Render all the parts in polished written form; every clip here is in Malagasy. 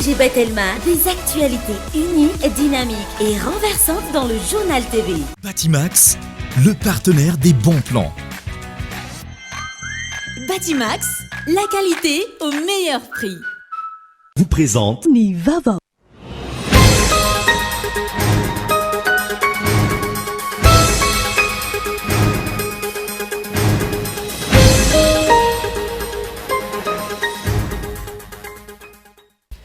Najib Telma, des actualités uniques, dynamiques et renversantes dans le journal TV. Batimax, le partenaire des bons plans. Batimax, la qualité au meilleur prix. Vous présente Nivava.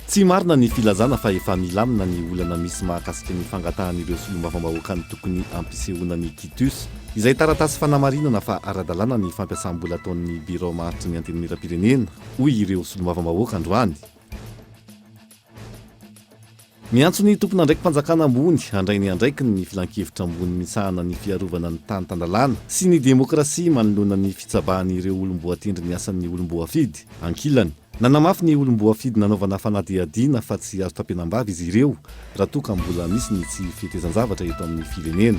Tsy marina ny filazana fa efa milamina ny olana misy mahakasika ny fangatahan'ireo solombavambahoaka ny tokony ampisehoana ny kitus izay taratasy fanamarinana fa ara-dalàna ny fampiasam-bola ataon'ny biro maharitry ny anteny miram-pirenena hoy ireo solombavambahoaka androany. Miantso ny tompona andraiky mpanjakana ambony handray ny andraiky ny filan-kevitra ambony misahana ny fiarovana ny tany tandalàna sy ny demokrasia manoloana ny fitsabahan'ireo olomboatendry ny asan'ny olomboafidy ankilany. Nanamafy ny olomboafidy nanaovana fanadihadiana fa tsy azo tampenam-bavy izy ireo raha toa ka mbola misy ny tsy fitezan-javatra eto amin'ny firenena.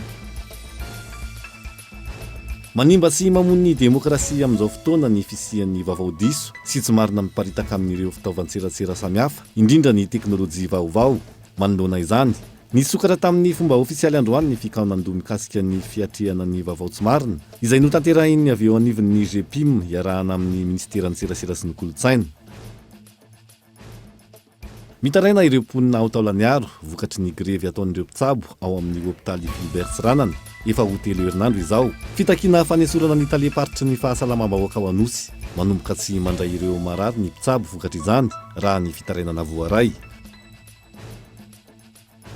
Manimba sy mamono ny demokrasia amin'izao fotoana ny fisian'ny vaovao diso sy tsy marina miparitaka amin'ireo fitaovan-tserasera samihafa indrindra ny teknôlôjia vaovao. Manoloana izany, nisokatra tamin'ny fomba ofisialy androany ny fikaonan-doha mikasika ny fiatrehana ny vaovao tsy marina izay notanterahiny avy eo anivon'ny GPIM iarahana amin'ny ministeran'ny serasera sy ny kolotsaina. Mitaraina ireo mponina ao Taolaniaro vokatry ny grevy ataon'ireo mpitsabo ao amin'ny hôpitaly Philbert Tsiranana efa ho telo herinandro izao. Fitakiana fanesorana ny taliaparitry ny fahasalamam-bahoaka ao Anosy manomboka tsy mandray ireo marary ny mpitsabo vokatry izany raha ny fitarainana voaray.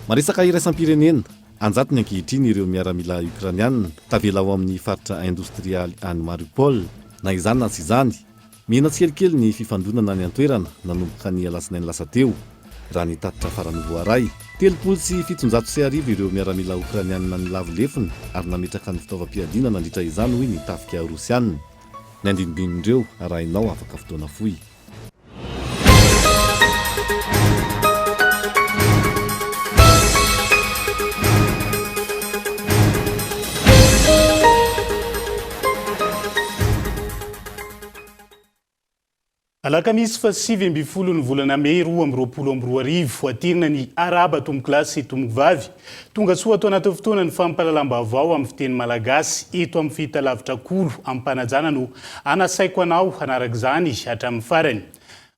Maresaka iraisam-pirenena anjatony ankehitriny ireo miaramila Ukrainiana tavela ao amin'ny faritra industrialy any Mariupol na izany na tsy izany mihena tsikelikely ny fifandonana ny antoerana nanomboka ny alasinainy lasa teo raha ny tatitra farany voaray 370 ireo miaramila Ukrainiana ny lavolefony ary nametraka ny fitaovam-piadiana nandritra izany hoy ny tafika Rosianina. Ny andinindinindreo arahinao afaka fotoana foy. Alakamisy fa 7 ny volana May 2022 atirina ny araba tombo-klasy tombo-vavy tonga soa atao anaty fotoana ny fampahalalam-baovao amin'ny fiteny malagasy eto amin'ny fahitalavitra kolo amin'ny mpanajana no anasaiko anao hanarak'izany hatramin'ny farany.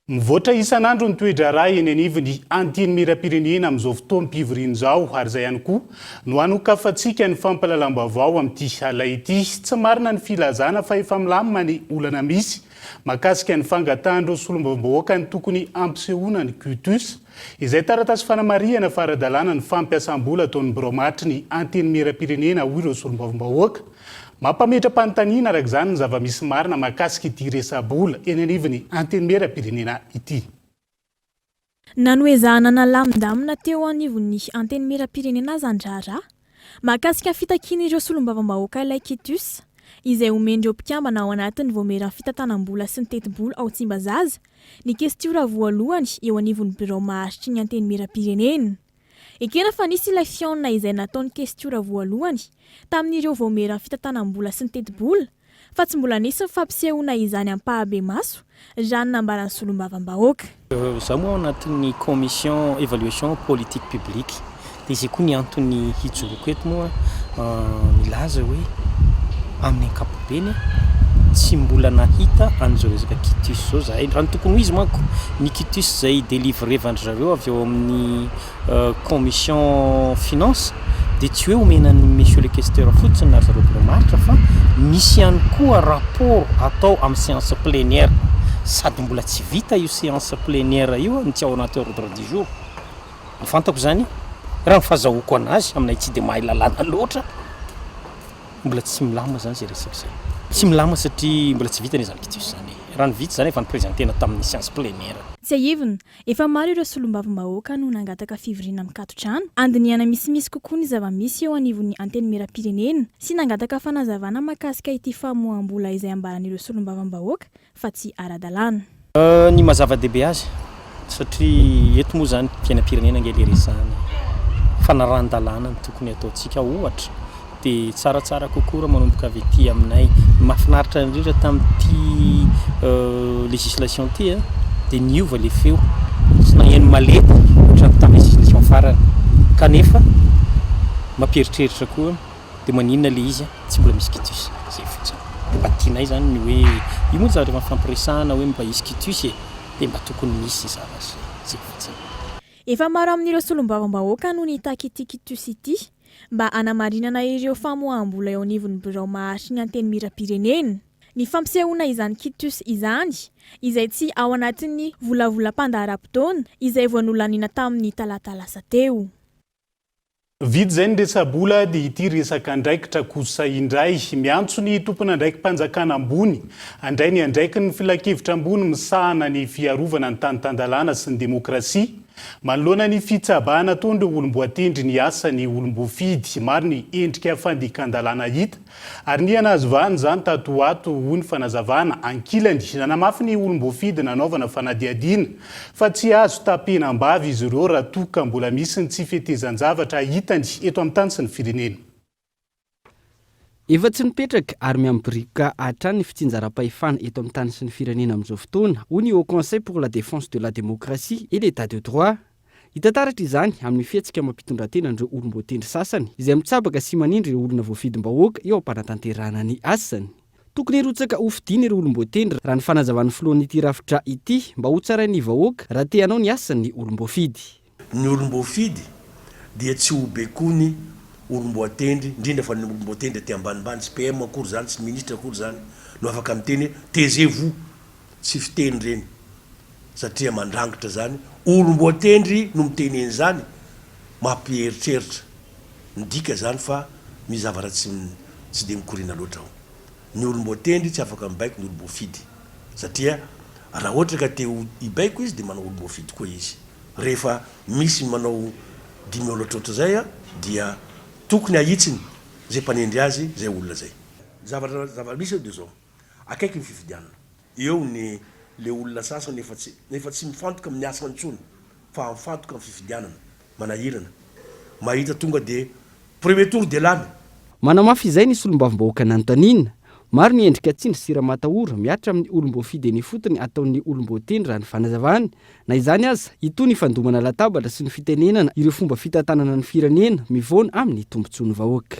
Mivoatra isan'andro ny toedra ray eny anivony anteny miram-pirenena amin'izao fotoam-pivoriana izao ary izay ihany koa no anokafantsika ny fampahalalam-baovao amin'ity alay ity tsy marina ny filazana fa efa milamina ny olana misy makasika ny fangatahana solombavambahoaka ny tokony ampisehoana ny kitus izay taratasy fanamariana fa ara-dalàna ny fampiasam-bola ataon'ny biro maharitry ny anteny miram-pirenena hoy ireo solombavambahoaka. Mampametra-panontaniana araka izany ny zava-misy marina makasika ity resa-bola eny anivony anteny miram-pirenena ity. Nanoezahana nalamindamina teo anivon'ny anteny miram-pirenena zandrara makasika fitakian'ireo solombavambahoaka ilay kitus izay omendreo mpikambana ao anatin'ny voameran'ny fitantanam-bola sy ny teti-bola ao Tsimbazaza ny kestiora voalohany eo anivon'ny biro maharitry ny anteny miram-pirenena. Ekena fa nisy ilay fiaona izay nataon'ny kestiora voalohany tamin'ireo voameran'ny fitantanam-bola sy ny teti-bola fa tsy mbola nisy fampisehoana izany ampahabe maso raha ny nambaran'ny solombavambahoaka. Zaho moa ao anatin'ny commission évaluation politique publique dia izay koa ny antony hijoroko eto moa milaza hoe amin'ny ankapobeny tsy mbola nahita an'izao resaka kitus zao zahay raha ny tokony ho izy manko ny kitus izay délivrevan-dry zareo avy eo amin'ny commission finance dia tsy hoe omenan'ny monsieur le questeur fotsiny na zareo biro maritra fa misy ihany koa rapport atao amin'ny séance plénière sady mbola tsy vita io séance plénière io ny tsy ao anaty ordre du jour. Ny fantako zany raha mifahazahoako anazy aminay tsy dia mahay lalàna loatra mbola tsy milama zany zay resaka zay. Tsy milama satria mbola tsy vita izany kitus zany. Raha ny vita zany efa niprezentena tamin'ny séance plénière. Tsy aivina, efa maro ireo solombavambahoaka no nangataka fivoriana mikatotrano andiniana misimisy kokoa ny zava-misy eo anivon'ny anteny miram-pirenena sy nangataka fanazavana makasika ity famoaham-bola izay ambaran'ireo solombavambahoaka fa tsy ara-dalàna. Ny mazava-dehibe azy satria eto moa zany fiainam-pirenena ange le resahana fanaran-dalàna ny tokony ataontsika ohatra dia tsaratsara kokoa raha manomboka avy ety aminay mahafinaritra indrindra tamin'ity législation ity dia niova le feo nahaino malety ohatra ny tamin'ny législation farany kanefa mampieritreritra koa dia maninona le izy tsy mbola misy kitus zay fotsiny dia mba tianay zany ny hoe io moa zavatra mifampiresahana hoe mba hisy kitus dia mba tokony misy zavatra zay fotsiny. Efa maro amin'ireo solombavam-bahoaka no nitaky ity kitus ity mba hanamarinana ireo famoaham-bola eo anivon'ny birao maharitra ny anteny miram-pirenena. Ny fampisehoana izany kitus izany izay tsy ao anatin'ny volavolam-pandaharam-potoana izay voanolaniana tamin'ny talata lasa teo. Vidy zay ny resabola dia ity resaka andraikitra kosa indray miantso ny tompona andraiki-panjakana ambony andray ny andraiky ny filakevitra ambony misahana ny fiarovana ny tanitandalana sy ny demokrasia manoloana ny fitsabahana ataon'ireo olomboatendry ny asa ny olombofidy maro ny endrika fandikan-dalàna hita ary ny anazovany zany tatoato hoy ny fanazavana ankilany nanamafy ny olombofidy nanaovana fanadiadiana fa tsy azo tapenam-bavy izy ireo raha toka mbola misy ny tsy fitezan-javatra hitany eto amin'ny tany sy ny firenena. Efa tsy nipetraka ary miambirika hatrany ny fitsinjaram-pahefana eto amin'ny tany sy ny firenena amin'izao fotoana hoy ny Haut Conseil pour la défense de la démocratie et l'état de droit. Hitantaratra izany amin'ny fietsika mampitondratena ireo olomboatendry sasany izay mitsabaka sy manindry ireo olona voafidim-bahoaka eo am-panatanterahana ny asany. Tokony hirotsaka ho fidiana ireo olomboatendry raha ny fanazavan'ny filohan'ity rafitra ity mba ho tsarain'ny vahoaka raha te hanao ny asan'ny olombofidy. Ny olombofidy dia tsy ho bekony olomboatendry indrindra fa ny olomboatendry aty ambanimbany tsy PM akory zany tsy ministre akory zany no afaka miteny taisez-vous tsy fiteny reny satria mandrangitra zany olomboatendry no miteny zany mampieritreritra midika zany fa mizavatra tsy de mikorina loatra ao. Ny olomboatendry tsy afaka mibaiko ny olombofidy satria raha ohatra ka te hibaiko izy de manao olombofidy koa izy. Rehefa misy manao dimy olotrotra zay dia tokony ahitsiny zay mpanendry azy zay olona zay. Zavatra misy de zao akaiky ny fifidianana eo ny le olona sasany nefa tsy mifantoka amin'ny asany intsony fa mifantoka amin'ny fifidianana manahirana mahita tonga de premier tour de lame. Manamafy izay ny solombavim-bahoaka nanontaniana maro ny endrika tsindry sira matahora miatra amin'ny olombofidy ny fotony ataon'ny olomboatendry raha ny fanazavany na izany aza itony fandomana latabatra sy ny fitenenana ireo fomba fitantanana ny firenena mivoana amin'ny tombontsoany vahoaka.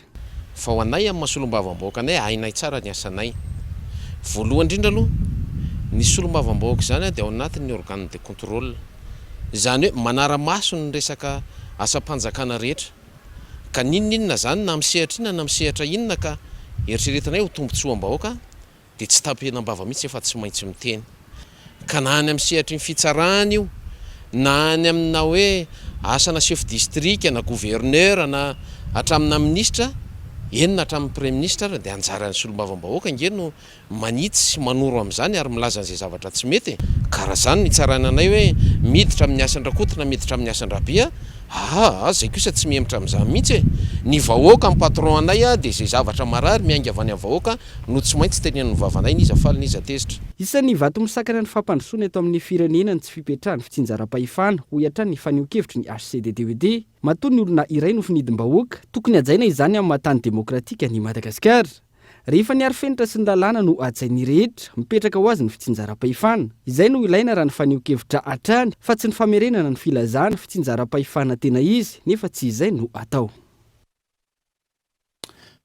Fa ho anay amin'ny solombavim-bahoaka anay hainay tsara ny asanay. Voalohany indrindra aloha ny solombavim-bahoaka zany dia ao anatin'ny organe de contrôle zany hoe manara-maso ny resaka asam-panjakana rehetra ka ninona zany na misehatra inona na misehatra inona ka eritreretinay ho tombontsoam-bahoaka dia tsy tapenam-bava mihitsy efa tsy maintsy miteny ka na any amin'ny sehatry ny fitsarana io na any amina hoe asana chef district na gouverneur na hatramina ministra enina hatramin'ny premier ministre dia anjaran'ny solombavim-bahoaka nge no manitsy sy manoro amin'izany ary milaza an'izay zavatra tsy mety ka raha zany ny tsarananay hoe miditra amin'ny asan-drakotina miditra amin'ny asan-drabia zay kosa tsy mihemitra amin'izany mihitsy ny vahoaka amin'ny patron anay dia zay zavatra marary miainga avy any amin'ny vahoaka no tsy maintsy tenen'ny vavanay niza faly niza tezitra. Isan'ny vato misakana ny fampandrosoana eto amin'ny firenena ny tsy fipetrahany fitsinjaram-pahefana ho hiatrany ny faneho-kevitry ny HCDDOD matoa ny olona iray no finidim-bahoaka tokony hajaina izany amin'ny mahatany demokratika ny Madagasikara. Rehefa ny arifenitra sy ny lalàna no ajainy rehetra mipetraka ho azy ny fitsinjaram-pahefana izay no ilaina raha ny faneho-kevitra hatrany fa tsy ny famerenana ny filazana fitsinjaram-pahefana tena izy nefa tsy izay no atao.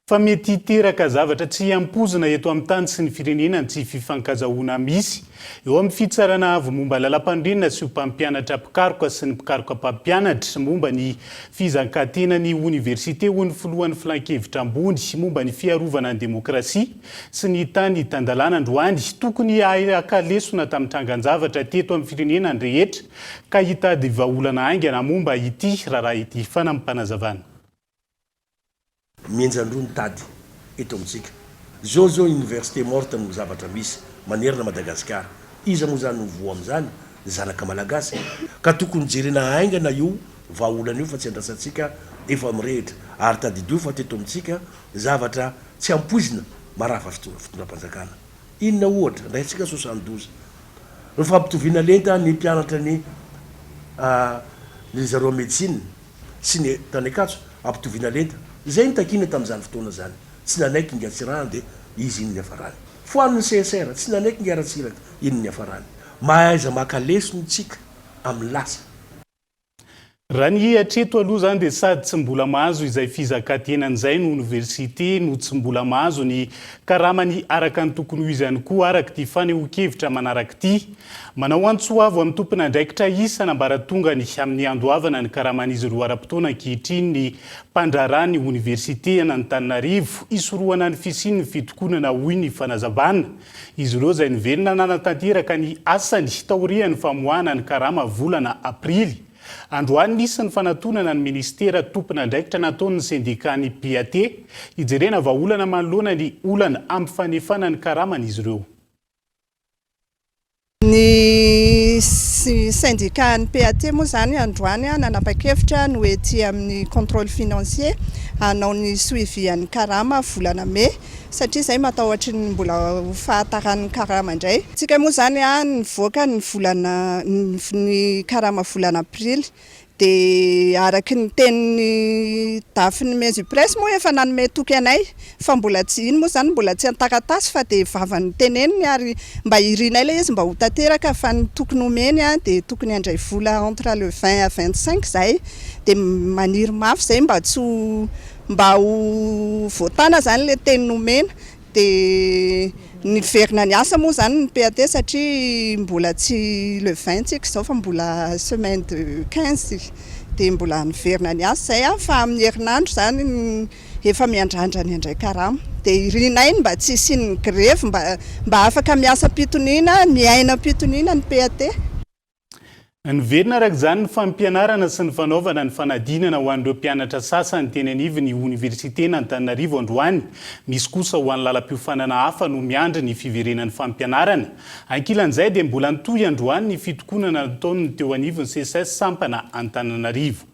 Fa mety teraka zavatra tsy iampozina eto amin'ny tany sy ny firenena tsy fifankazahoana misy eo amin'ny fitsarana avy momba lalam-pandrenona sy mpampianatra mpikaroka sy ny mpikaroka mpampianatra momba ny fizankantena ny université ho ny filohan'ny filan-kevitra ambony momba ny fiarovana ny demokrasia sy ny tany tandalàna androany tokony akalesona tamin'ny trangan-javatra teto amin'ny firenena andrehetra ka hitady vahaolana aingana momba ity raha ity fanampanazavana. Mienjandro ny tady eto amintsika zao université morte no zavatra misy manerana Madagasikara iza moa zany voa amin'izany zanaka malagasy ka tokony jerena aingana io vahaolana io fa tsy andrasantsika efa mirehitra ary tadidio fa teto amintsika zavatra tsy ampoizina marafa fitondram-panjakana inona ohatra ndraitsika 72 ny fampitoviana lenta ny mpianatra ny zareo médecine sy ny tany akatso ampitoviana lenta zay nitakina tamin'izany fotoana zany tsy nanaiky ingatsirana dia izy iny ny afarany foan'ny CSR tsy nanaiky ingaratsiraka iny ny afarany mahaiza makalesony tsika amin'ny lasa. Raha ny hatreto aloha zany dia sady tsy mbola mahazo izay fizakatenan'izay no université no tsy mbola mahazo ny karamany araka ny tokony ho izy ihany koa araka ty fanehoan-kevitra manaraka ty. Manao antsoavo amin'ny tompona andraikitra isana mba raha tonga ny amin'ny andoavana ny karaman'izy roa ara-potoana ankehitriny ny mpandrarany université an'Antananarivo isorohana ny fisiany fitokonana hoy ny fanazavana. Izy ireo izay nivelona nanatanteraka ny asany taorian'ny famoahana ny karama volana aprily. Androany nisy ny fanatonana ny ministera tompona andraikitra nataon'ny sendika ny PAT ijerena vahaolana manoloana ny olana ampifanefana ny karaman'izy ireo. Ny syndicat ny PAT moa zany androany nanapa-kevitra no ety amin'ny contrôle financier hanao ny suivi an'ny karama volana mai satria izay matahotra ny mbola fahataran'ny karama indray. Tsika moa zany nivoaka ny volana ny karama volana aprily dia araky ny tenin'ny dafiny maison presse moa efa nanome toky anay fa mbola tsy ino moa zany mbola tsy antaratasy fa dia vavany teneniny ary mba irinay ilay izy mba ho tanteraka fa ny tokony omeny dia tokony handray vola entre le 20 à 25 zay dia maniry mafy zay mba ho voatana zany le teniny omena dia niverina ny asa moa zany ny PAT satria mbola tsy le 20 tsika zao fa mbola semaine de 15 dia mbola niverina ny asa zay fa amin'ny herinandro zany efa miandrandra ny andray karama dia irinay mba tsy isiany grève mba afaka miasa pitonina miaina pitonina ny PAT. Niverina araka izany ny fampianarana sy ny fanaovana ny fanadinana ho an'ireo mpianatra sasany teny anivy ny université n'Antananarivo androany. Misy kosa ho an'ny lalam-piofanana hafa no miandry ny fiverenan'ny fampianarana. Ankilan'izay dia mbola nitohy androany ny fitokonana nataony teo anivy ny CSS sampana Antananarivo.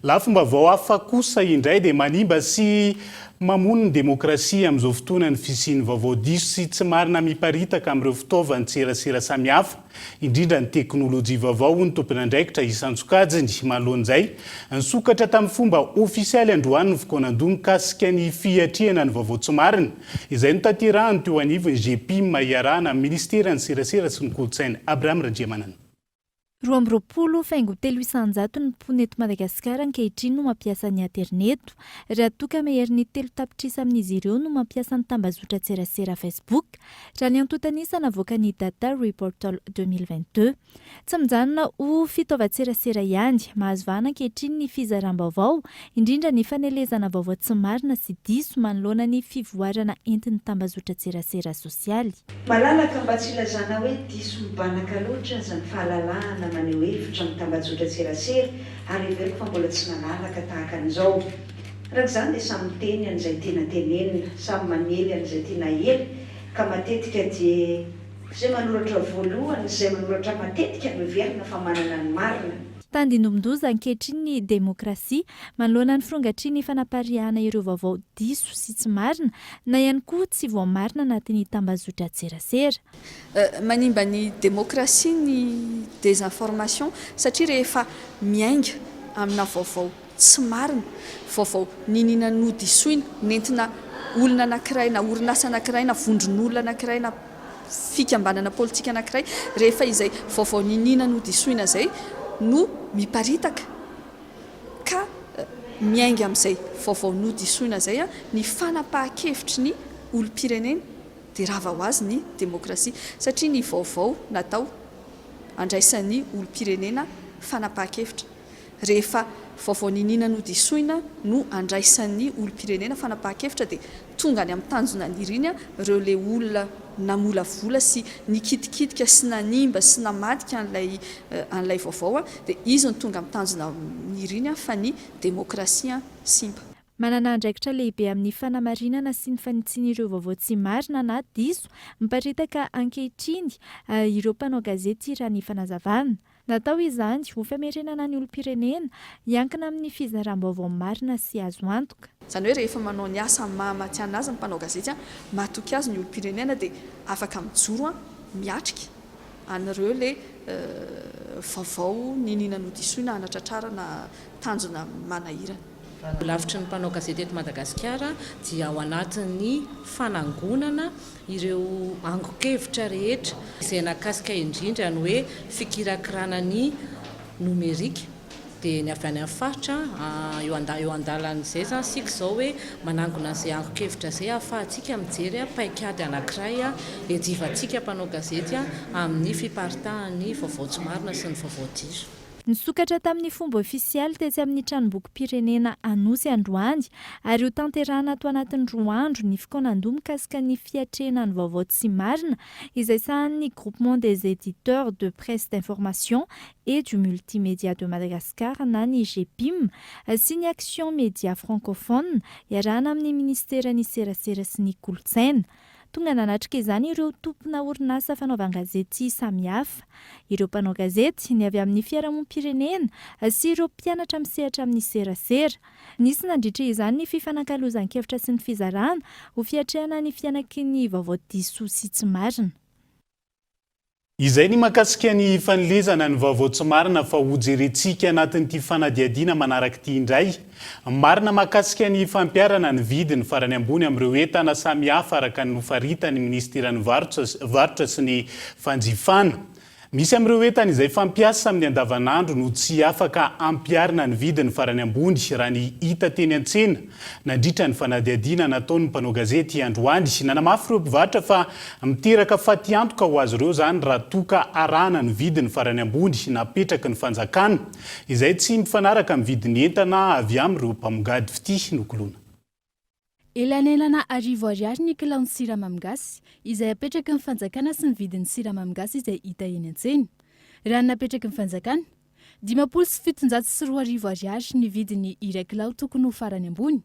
Lafomba vao hafa kosa indray dia manimba sy mamono ny demokrasia amin'izao fotoana ny fisiany vaovao diso sy tsy marina miparitaka amin'ireo fitaovany tserasera samihafa indrindra ny teknôlôjia vaovao ny tompon'andraikitra isan-tsokajiny manoloan'izay nisokatra tamin'ny fomba ofisialy androany ny fokoanandò mikasika ny fiatriana ny vaovao tsy marina izay notanterahany teo anivony GPIM iarahana amin'ny ministerany serasera sy ny kolotsaina. Abraham Randriamanana. 20 faingo telo isanjato ny mponeto Madagasikara ankehitriny no mampiasa ny interneto. Raha toka meheriny telo tapitrisa amin'izy ireo no mampiasa ny tambazotra tserasera Facebook raha ny antotanisa navoaka ny data reportal 2022. Tsy mijanona ho fitaovan-tserasera ihany mahazo vahana ankehitriny ny fizaram-baovao indrindra ny fanelezana vaovao tsy marina sy diso manoloana ny fivoarana entiny tambazotra tserasera sosialy. Malalaka mba tsy ilazana hoe diso mibanaka loatra zany fahalalahana maneho hevitra amin'ny tambazotra tserasera ary everiko fa mbola tsy nalalaka tahaka an'izao. Araka izany dia samy miteny an'izay tena tenenina, samy manely an'izay tena ely ka matetika dia izay manoratra voalohany izay manoratra matetika miverina fa manana ny marina. Tandinomdoza ankehitriny ny demokrasia manoloana ny firongatriny fanapariahana ireo vaovao diso sy tsy marina na ihany koa tsy voamarina anatin'ny tambazotra tserasera. Manimba ny demokrasia ny désinformation satria rehefa miainga amina vaovao tsy marina, vaovao ninina nodisoina nentina olona anankiray na orinasa anankiray na vondron'olona anankiray na fikambanana politika anankiray, rehefa izay vaovao ninina nodisoina zay no miparitaka ka miainga amin'izay vaovao nodisoina zay ny fanapahan-kevitry ny olom-pirenena dia rava ho azy ny demokrasia satria ny vaovao natao andraisan'ny olom-pirenena fanapahan-kevitra. Rehefa vaovao ninina nodisoina no andraisan'ny olom-pirenena fanapahan-kevitra dia tonga any amin'ny tanjona niriny ireo le olona namolavola sy nikitikitika sy nanimba sy namadika an'ilay vaovao dia izy ny tonga amin'ny tanjona niriny fa ny demokrasia simba. Manana andraikitra lehibe amin'ny fanamarinana sy ny fanitsiny ireo vaovao tsy marina na diso miparitaka ankehitriny ireo mpanao gazety raha ny fanazavana. Natao izany ho famerenana ny olom-pirenena hiankina amin'ny fizaram-baovao marina sy azo antoka. Izany hoe rehefa manao ny asa mahamatiana azy ny mpanao gazety mahatoky azy ny olom-pirenena dia afaka mijoro miatrika an'ireo le vaovao ninina nodisoina anatratrara na tanjona manahirana. Lavitry ny mpanao gazety eto Madagasikara dia ao anatin'ny fanangonana ireo ango-kevitra rehetra izay nakasika indrindra ny hoe fikirakirana ny nomerika dia ny avy any amin'ny faritra eo andalan'izay zany sika izao hoe manangona an'izay anko-kevitra izay ahafahantsika mijery paikady anankiray hiadivantsika mpanao gazety amin'ny fiparitahan'ny vaovao tsy marina sy ny vaovao diso. Nisokatra tamin'ny fomba ofisialy tetsy amin'ny tranombokim-pirenena Anosy androany ary ho tanterahana ato anatin'ny 2 andro ny fikaonandoha mikasika ny fiatrena ny vaovao tsy marina izay sahan'ny Groupement des éditeurs de presse d'information et du multimédia de Madagascar na ny GEPIM sy ny Action Média francophone iarahana amin'ny ministeran'ny serasera sy ny kolotsaina. Tonga nanatrika izany ireo tompona orinasa fanaovan-gazety samihafa, ireo mpanao gazety ny avy amin'ny fiarahamonim-pirenena sy ireo mpianatra misehatra amin'ny serasera. Nisy nandritra izany ny fifanankalozan-kevitra sy ny fizarana ho fiatrehana ny fianaky ny vaovao diso sy tsy marina. Izay ny makasika ny fanilezana ny vaovao tsy marina fa hojerentsika anatin'ity fanadiadiana manaraka ity indray. Marina makasika ny fampiarana ny vidiny farany ambony amin'ireo entana samihafa araka ny nofaritany ministeran'ny varotra sy ny fanjifana. Misy amin'ireo entana izay fampiasa amin'ny andavanandro no tsy afaka ampiarina ny vidiny farany ambony raha ny hita teny an-tsena. Nandritra ny fanadiadiana nataon'ny mpanao gazety androany nanamafy ireo mpivarotra fa miteraka faty antoka ho azy ireo zany raha toka arahana ny vidiny farany ambony napetraka ny fanjakana. Izay tsy mifanaraka amin'ny vidiny entana avy amin'ireo mpamongady fity nokolona. Elanelana arivo ariary ny kilaon'ny siramamy gasy izay apetraka ny fanjakana sy ny vidin'ny siramamy gasy izay hita eny an-tsena. Raha napetraka ny fanjakana 704 ariary ny vidin'ny iray kilao tokony ho farany ambony.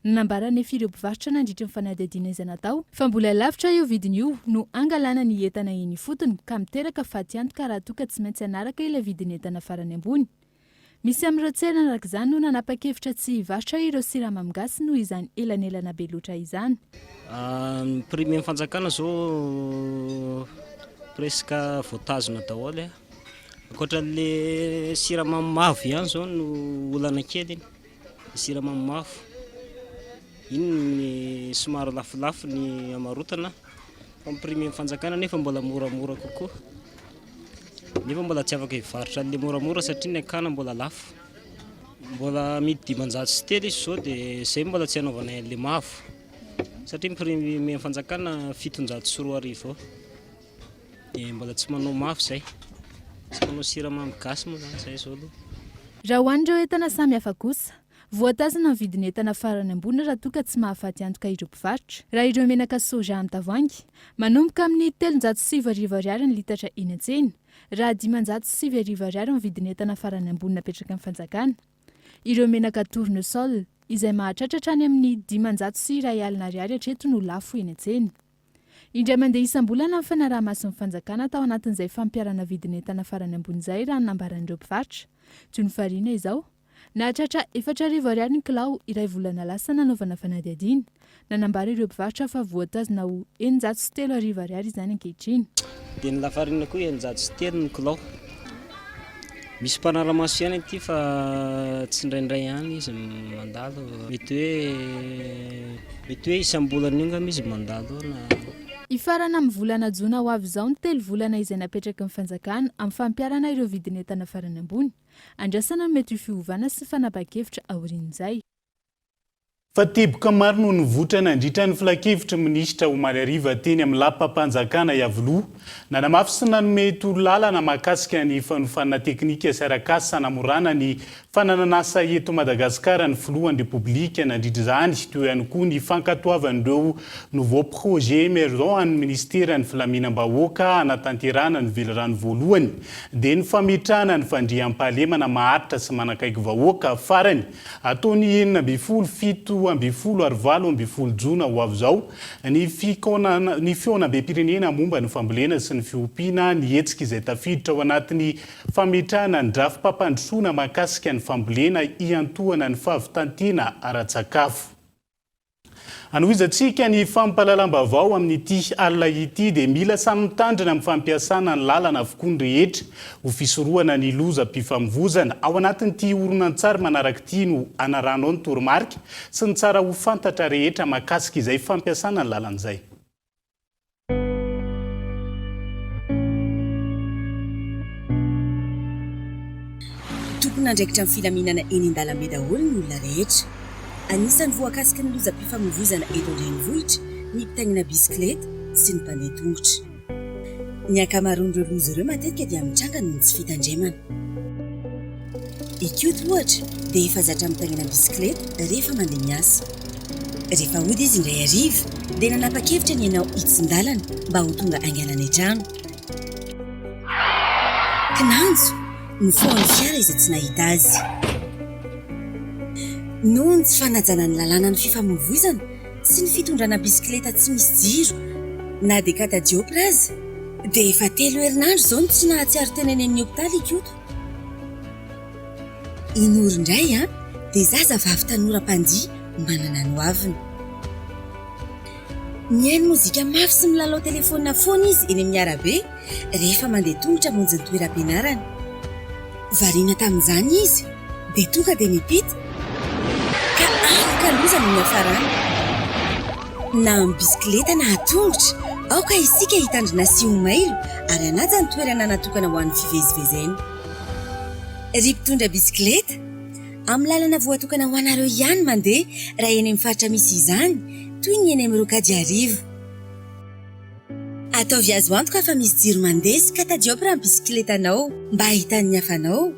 Nanambara nefa ireo mpivarotra nandritra ny fanadiadiana izay natao fa mbola lavitra io vidiny io no angalana ny entana eny fotony ka miteraka faty antoka raha toka tsy maintsy anaraka ilay vidiny entana farany ambony. Misy amin'ireo tsena araka izany no nanapa-kevitra tsy hivarotra ireo siramamy gasy noho izany elanelana be loatra izany. Ny prix amin'ny fanjakana zao presque voatazona daholo. Ankoatran'ilay siramamy mavo ihany zao no olana kely iny. Siramamy mavo. Iny ny somary lafolafo ny amarotana. Fa ny prix amin'ny fanjakana nefa mbola moramora kokoa. Nefa mbola tsy afaka hivarotra le moramora satria ny akana mbola lafo. Mbola midy 500 sy telo izy zao dia izay mbola tsy hanaovana le mavo. Satria ny prix amin'ny fanjakana 704 ao. Dia mbola tsy manao mavo izay. Tsy manao siramamy gasy moa zany izay zao aloha. Raha hoan'ireo entana samy hafa kosa, voatazana ny vidiny entana farany ambony raha toka tsy mahafaty antoka ireo mpivarotra. Raha ireo menaka soja amin'ny tavoahangy, manomboka amin'ny 307 ariary ny litatra eny an-tsena. Raha 507 ariary ny vidiny entana farany ambony napetraka amin'ny fanjakana. Ireo menaka tournesol izay mahatratratra any amin'ny 501 ariary hatreto no lafo eny an-tsena. Indray mandeha isam-bolana amin'ny fanaraha-mason'ny fanjakana tao anatin'izay fampiarana vidiny entana farany ambony izay raha nambaran'ireo mpivarotra. Toy ny farina izao, nahatratra 4 ariary ny kilao iray volana lasa nanaovana fanadiadiana. Nanambara ireo mpivarotra fa voatazona ho 903 ariary izany ankehitriny. Dia ny lafarina koa 903 ny kilao. Misy mpanaramaso ihany ity fa tsy indraindray ihany izy mandalo. Mety hoe isam-bolana io ngamba izy mandalo na ifarana amin'ny volana jona ho avy izao ny 3 volana izay napetraka ny fanjakana amin'ny fampiarana ireo vidiny entana farany ambony. Andrasana no mety ho fiovana sy fanapa-kevitra aorian'izay. Fa teboka maro no nivoatra nandritra ny filakevitra minisitra Omaly Ariva teny amin'ny lapam-panjakana Iavoloha. Nanamafy sy nanome torolalana mahakasika ny fanofana teknika sy arak'asa sanamorana ny fanananasa eto Madagasikara ny filohan'ny Repoblika nandritra izany teo ihany koa ny fankatoavan'ireo nouveau projet émergent an'ny ministeran'ny filaminam-bahoaka anatanterahana ny velorano voalohany dia ny fametrahana ny fandriam-pahalemana maharitra sy manakaiky vahoaka farany ataony 7-20 jona ho avy izao ny fionabe-pirenena momba ny fambolena sy ny fiompiana ny hetsika izay tafiditra ao anatin'ny fametrahana ny drafi-pampandrosoana mahakasika ny fambolena iantohana ny fahavitantena ara-tsakafo. Anohizantsika ny fampahalalam-baovao amin'ity alina ity dia mila samy mitandrina amin'ny fampiasana ny lalana avokoa ny rehetra ho fisorohana ny lozam-pifamoivoizana ao anatin'ity horonan-tsary manaraka ity no anarano ny toromarika sy ny tsara ho fantatra rehetra mahakasika izay fampiasana ny lalan'izay. tokony andraikitra amin'ny filaminana eny an-dalambe daholo ny olona rehetra. Anisan'ny voakasiky ny lozam-pifamoivoizana eto an-drenivohitra ny mpitaingina bisikileta sy ny mpandeha tongotra. Ny ankamaroan'ireo loza ireo matetika dia mitrangana ny tsy fitandremana. Ikoto ohatra dia efa zatra mitaingina bisikileta rehefa mandeha miasa. Rehefa hody izy indray hariva dia nanapa-kevitra ny ianao hitsin-dalana mba ho tonga angalana trano. Kinanjo ny foan'ny fiara izay tsy nahita azy. Noho ny tsy fanajana ny lalàna ny fifamoivoizana sy ny fitondrana bisikileta tsy misy jiro na dia katadiopra azy dia efa 3 herinandro izao no tsy nahatsiaro tenenen'ny hopitaly ikoto. Inory indray dia zazavavy tanora-pandia manana no aviny. Mihaino mozika mafy sy milalao telefônina foana izy eny amin'ny arabe rehefa mandeha tongotra monjy ny toeram-pianarana. Variana tamin'izany izy dia tonga dia nipita ka anka-loza no miafarana. Na amin'ny bisikileta na atongotra aoka isika hitandrina sy homailo ary anaja ny toerana natokana ho an'ny fivezivezena. Ry mpitondra bisikileta amin'ny lalana voatokana ho anareo ihany mandeha raha eny amin'ny faritra misy izany toy ny eny amin'ny rokady arivo. Ataovy azo antoka fa misy jiro mandeha sy katadiopra amin'ny bisikletanao mba ahitan'ny hafanao.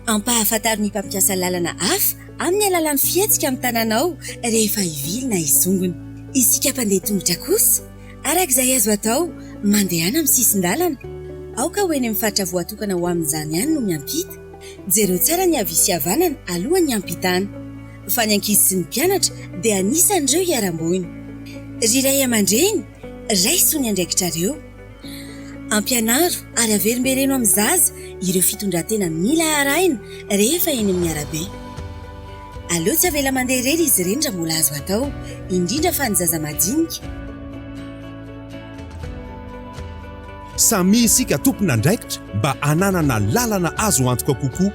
Ampahafantaro ny mpampiasa lalana hafa amin'ny alalan'ny fihetsika amin'ny tananao rehefa hivily na hisongona. Isika mpandeha tongotra kosa arak'izay azo atao mandehana amin'ny sisin-dalana. Aoka ho eny amin'ny faritra voatokana ho amin'izany ihany no miampita. Jereo tsara ny avisy havanana alohan'ny hampitana. Fa ny ankizy sy ny mpianatra dia anisan'ireo hiaram-boiny. Ry ray aman-dreny raisony andraikitrareo. Ampianaro ary averimbereno amin'ny zaza ireo fitondran-tena mila arahina rehefa eny amin'ny arabe. Aleo tsy avela mandeha irery izy ireny raha mbola azo atao, indrindra fa ny zaza madinika. Samy isika tompona andraikitra mba ananana lalana azo antoka kokoa.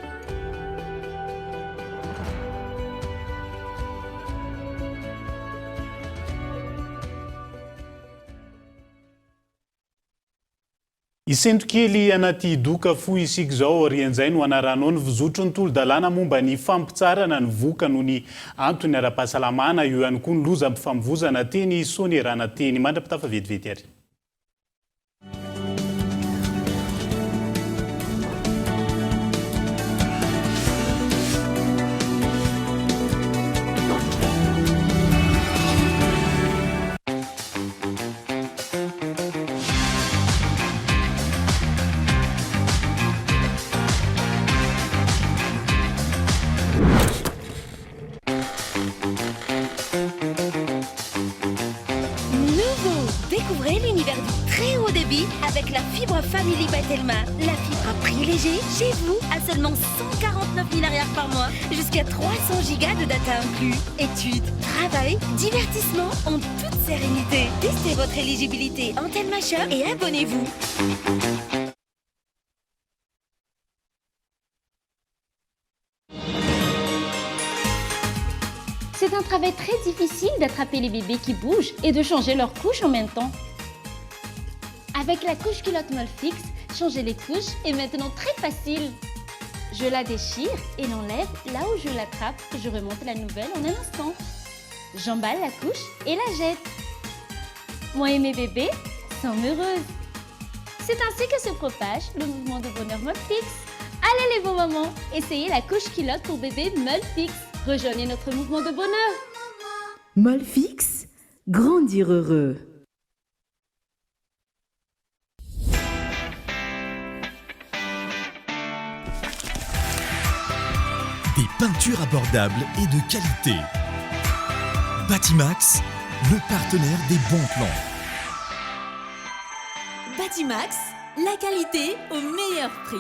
Isendrokely anaty doka fo isika zao arian'izay no anaranao ny vizotro ny tolo-dalàna momba ny fampitsarana ny voka noho ny antony ara-pahasalamana io ihany koa ny lozam-pifamoivoizana teny sonerana teny mandra-pitafa vetivety ary. Avec la fibre Family by Telma, la fibre à prix léger chez vous à seulement 149 000 arrières par mois, jusqu'à 300 gigas de data inclus. Études, travail, divertissement en toute sérénité. Testez votre éligibilité en Telma Shop et abonnez-vous. C'est un travail très difficile d'attraper les bébés qui bougent et de changer leur couche en même temps. Avec la couche culotte Molfix, changer les couches est maintenant très facile. Je la déchire et l'enlève là où je l'attrape. Je remonte la nouvelle en un instant. J'emballe la couche et la jette. Moi et mes bébés sommes heureuses. C'est ainsi que se propage le mouvement de bonheur Molfix. Allez les bons mamans, essayez la couche culotte pour bébé Molfix. Rejoignez notre mouvement de bonheur. Molfix, grandir heureux. Des peintures abordables et de qualité. Batimax, le partenaire des bons plans. Batimax, la qualité au meilleur prix.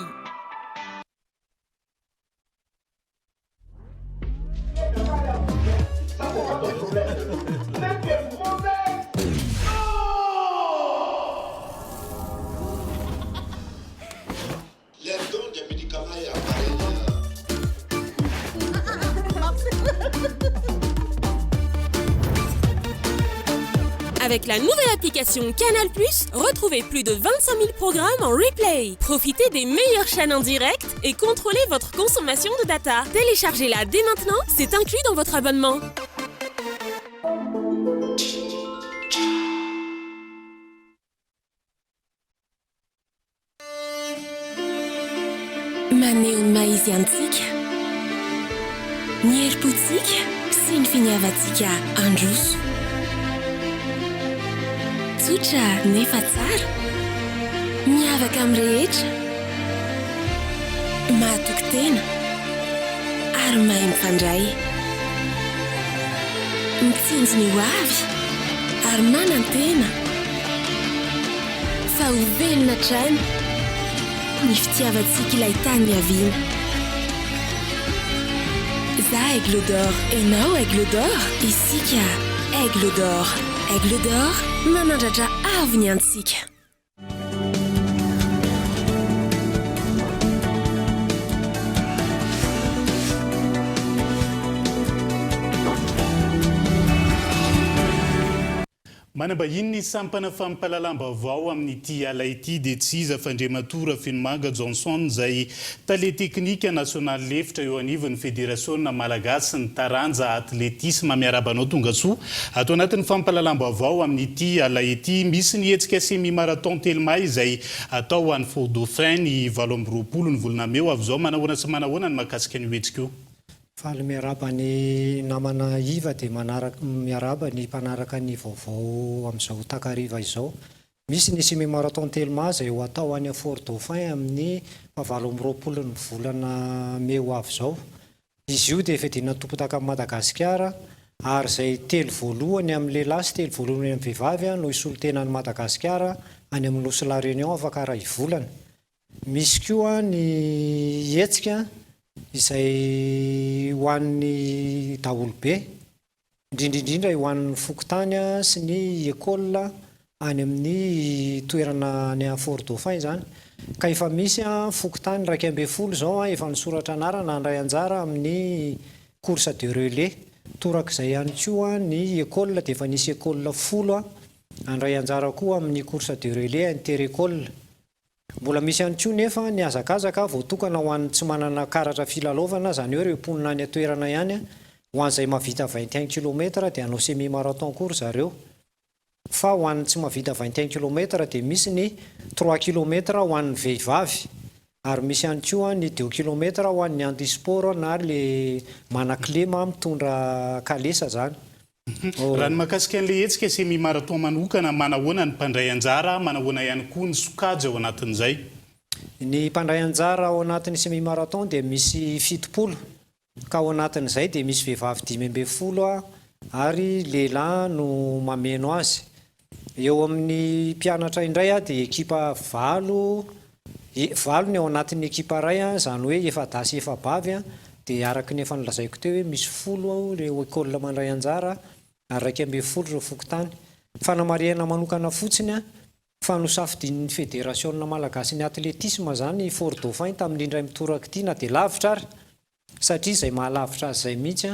Avec la nouvelle application Canal+, retrouvez plus de 25 000 programmes en replay. Profitez des meilleures chaînes en direct et contrôlez votre consommation de data. Téléchargez-la dès maintenant, c'est inclus dans votre abonnement. Maneho ny maha izy antsika ny herim-potsika sy ny finiavantsika androso tsotra nefa tsara miavaka amin'ny rehetra mahatoky tena ary mahay mifandray mitsinjo ny ho avy ary manan-tena fa ho velona trano ny fitiavantsika ilay tany miaviana. Za Aigle d'Or, enao Aigle d'Or, isika Aigle d'Or. Aigle d'Or, manandratra avo ny antsika. manambahiny ny sampana fampalalam-baovao amin'ity ala ity dia tsy iza fandriamatora Finomanga Johnson izay tale teknika nasional lefitra eo anivon'ny federasiona malagasy ny taranja atletisme miarabanao tonga soa atao anatin'ny fampalalam-baovao amin'ity ala ity misy ny hetsika semi marathon Telma izay atao ho an'ny Faux Dauphin ny 2020 ny volana meo avy izao manahoana sy manahoana ny mahakasika ny hetsika io. Faly miaraba ny namana iva dia miaraba ny mpanaraka ny vaovao amin'izao takariva izao. Misy ny semi marathon Telma izay ho atao any Faux Dauphin amin'ny 2020 ny volana meo avy izao. Izy io dia fedina tompotaka amin'ny Madagasikara ary izay telo voalohany amin'ny lehilahy sy telo voalohany amin'ny vehivavy no isolotena ny Madagasikara any amin'ny Nosy La Réunion afaka iray volana. Misy koa ny hetsika izay ho an'ny daholobe indrindrindrindra ho an'ny fokontany sy ny école any amin'ny toerana ny Faux Dauphin zany ka efa misy fokontany 12 zao efa nisoratra anarana andray anjara amin'ny course de relais torak'izay ihany koa ny école dia efa nisy école 10 andray anjara koa amin'ny course de relais inter-école. Mbola misy ihany koa nefa ny azakazaka voatokana ho an'ny tsy manana karatra filalaovana zany hoe ireo mponina any atoerana ihany ho an'izay mahavita 21 km dia hanao semi marathon koa zareo. Fa ho an'ny tsy mahavita 21 km dia misy ny 3 km ho an'ny vehivavy ary misy ihany koa ny 2 km ho an'ny handisport na le manaklema mitondra kalesa zany. Raha ny mahakasika an'ilay hetsika semi marathon manokana manahoana ny mpandray anjara manahoana ihany koa ny sokajy ao anatin'izay. Ny mpandray anjara ao anatin'ny semi marathon dia misy 70 ka ao anatin'izay dia misy vehivavy 10 ary lehilahy no mameno azy. Eo amin'ny mpianatra indray dia ekipa 9 ny ao anatin'ny ekipa iray zany hoe efa dasy efa bavy dia araky ny efa nilazaiko teo hoe misy 10 ireo école mandray anjara ary 12 ireo fokontany. Fanamariana manokana fotsiny fa nosafidin'ny fédération malagasy ny atletisme zany Faux Dauphin tamin'ny indray mitoraka ity na dia lavitra ary satria izay mahalavitra azy izay mihitsy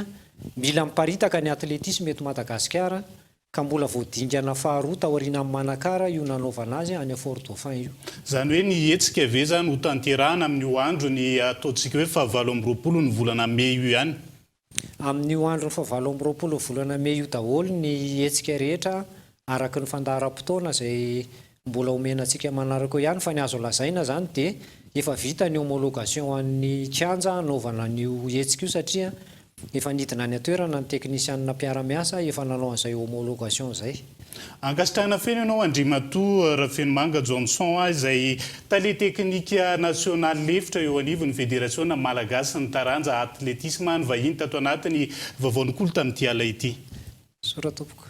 mila miparitaka ny atletisme eto Madagasikara ka mbola voadingana faharoa taoriana amin'ny Manakara io nanaovana azy any Faux Dauphin io. Zany hoe ny hetsika ve zany ho tanterahana amin'ny andro ny ataontsika hoe 2020 ny volana Mey io ihany. Amin'ny andro 2020 volana Mey io daholo ny hetsika rehetra araky ny fandaharam-potoana izay mbola omenantsika manaraka ihany fa ny azo lazaina zany dia efa vita ny homologation an'ny kianja anaovana an'io hetsika io satria efa nidina ny atoerana ny teknisianina mpiara-miasa efa nanao an'izay homologation izay. Ankasitrahana feno ianao Andriamatoa Finomanga Johnson izay tale teknika nasional lefitra eo anivon'ny federasiona malagasy ny taranja atletisme ny vahiny tato anatiny vaovaon'olo tamin'ity ala ity. Soratompoko.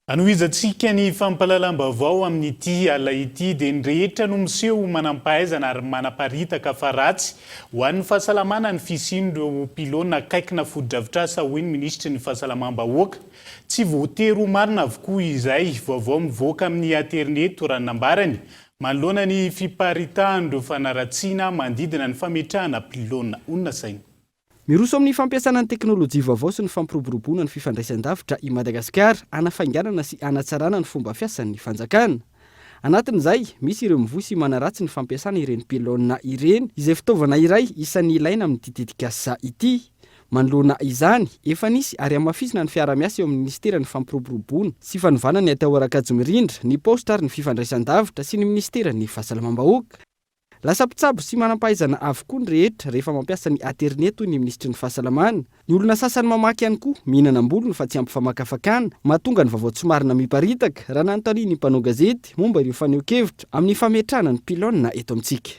Anohizantsika ny fampalalam-baovao amin'ity ala ity dia ny rehetra no miseho manampahaizana ary manaparitaka fa ratsy ho an'ny fahasalamana ny fisian'ireo pilona akaikina foto-drafitrasa hoy ny ministry ny fahasalamam-bahoaka. Tsy voatery ho marina avokoa izay vaovao mivoaka amin'ny internet ranonambarany manoloana ny fiparitahan'ireo fanaratsiana mandidina ny fametrahana pilona onona saina. Miroso amin'ny fampiasana ny teknôlôjia vaovao sy ny fampiroboroboana ny fifandraisan-davitra i Madagasikara anafainganana sy anatsarana ny fomba fiasan'ny fanjakana. anatin'izay misy ireo mivosy manaratsy ny fampiasana ireny pilona ireny izay fitaovana iray isan'ny ilaina amin'ny ditetikasa ity. Manoloana izany efa nisy ary amafisina ny fiara-miasa eo amin'ny ministera ny fampiroboroboana sy fanovana ny atao arakajy mirindra ny posta ary ny fifandraisan-davitra sy ny ministera ny fahasalamam-bahoaka. Lasa mpitsabo sy manam-pahaizana avokoa ny rehetra rehefa mampiasa ny internet toy ny ministry ny fahasalamana. Ny olona sasany mamaky ihany koa mihinana ambolony fa tsy ampy-famakafakana, mahatonga ny vaovao tsy marina miparitaka raha nanontany ny mpanao gazety momba ireo faneho-kevitra amin'ny fametrahana ny pilona eto amintsika.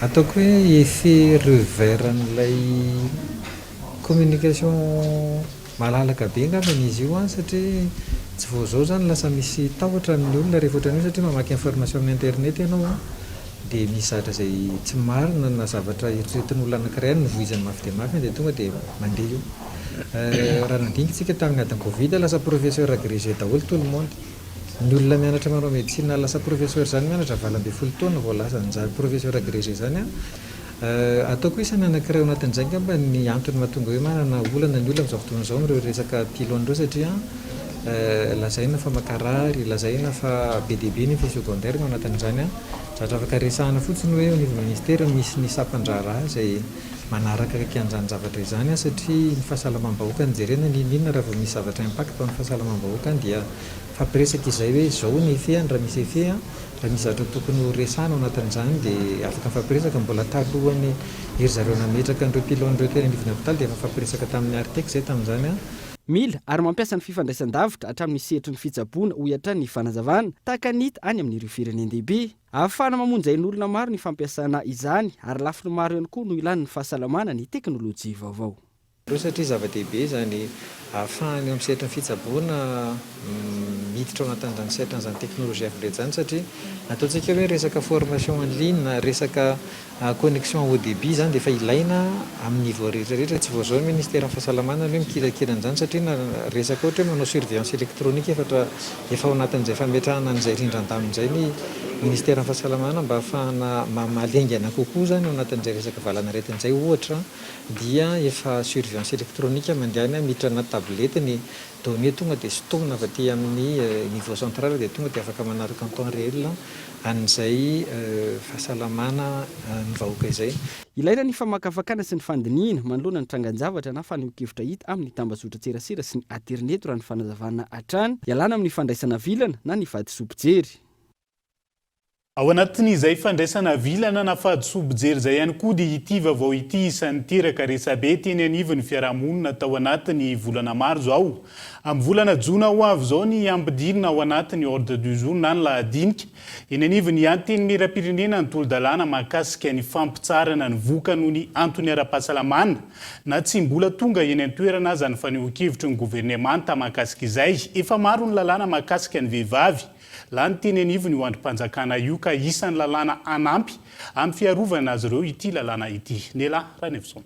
Ataoko hoe effet revers n'ilay communication malalaka be ngamba izy io satria tsy vao zao zany lasa misy tahotra amin'ny olona rehefa ohatran'io satria mamaky information amin'ny internet ianao dia misy zatra izay tsy marina na zavatra eritreretin'ny olona anankiray ny voizany mafy dia mafy dia tonga dia mandeha io. Raha nandinitsika tamin'ny adiny Covid lasa professeur agrégé daholo tout le monde. Ny olona mianatra manao médecine lasa professeur zany mianatra 20 taona vao lasa ny professeur agrégé zany ataoko isany anankiray ao anatin'izay ngamba ny antony mahatonga hoe manana olana ny olona amin'izao fotoana izao ireo resaka pilonireo satria lazaina fa makarary, lazaina fa be dia be ny effet secondaire ao anatin'izany zatra afaka resahana fotsiny hoe au niveau ministère misy ny sampandràra izay manaraka an'izany zavatra izany satria ny fahasalamam-bahoaka ny jerena ninona raha vao misy zavatra impact amin'ny fahasalamam-bahoaka dia fampiresaka izay hoe zao ny effet raha misy effet raha misy zavatra tokony ho resahana ao anatin'izany dia afaka fampiresaka mbola talohany ery zareo nametraka an'ireo pilonireo teny anivon'ny hôpitaly dia efa fampiresaka tamin'ny artek izay tamin'izany mila ary mampiasa ny fifandraisan-davitra hatramin'ny sehatry ny fitsaboana ho iatra ny fanazavana tahaka nita any amin'ireo firenendehibe ahafahana mamonjay ny olona maro ny fampiasana izany ary lafiny maro ihany koa no ilany ny fahasalamana ny teknôlôjia vaovao. Ireo satria zava-dehibe zany ahafahany amin'ny sehatry ny fitsaboana miditra ao anatin'izany sehatran'izany teknôlôjia avileto zany satria ataontsika hoe resaka formation en ligne resaka connexion haut débit zany dia efa ilaina amin'ny niveau rehetrarehetra tsy vao zao ny ministère fahasalamana hoe mikirakirana satria na resaka ohatra hoe manao surveillance électronique efa ao anatin'izay fametrahana an'izay rindran-damin'izay ny ministère fahasalamana mba ahafahana mahalengana kokoa zany ao anatin'izay resaka valanaretin'izay ohatra dia efa surveillance électronique mandehana miditra anaty tablety ny données tonga dia stockna avy aty amin'ny niveau central dia tonga dia afaka manaraka en temps réel an'izay fahasalamana ny vahoaka izay. Ilaina ny famakafakana sy ny fandiniana manoloana ny trangan-javatra na faneho-kevitra hita amin'ny tambazotra tserasera sy ny internet raha ny fanazavana hatrany ialana amin'ny fandraisana vilana na ny fahadisom-pijery. Ao anatin'izay fandraisana vilana na fahadisom-pijery izay ihany koa dia ity vaovao ity isan'ny teraka resabe teny anivon'ny fiarahamonina tao anatin'ny volana maro zao. Amin'ny volana jona ho avy zao ny ampidirina ao anatin'ny ordre du jour na ny lahadinika eny anivon'ny anteny miram-pirenena ny tolo-dalàna mahakasika ny fampitsarana ny voka noho ny antony ara-pahasalamana na tsy mbola tonga eny an-toerana aza ny faneho-kevitry ny governemanta mahakasika izay efa maro ny lalàna mahakasika ny vehivavy. Laha ny teny anivony ho androm-panjakana io ka isan'ny lalàna anampy amin'ny fiarovana azy ireo ity lalàna ity. Nela Ranevson.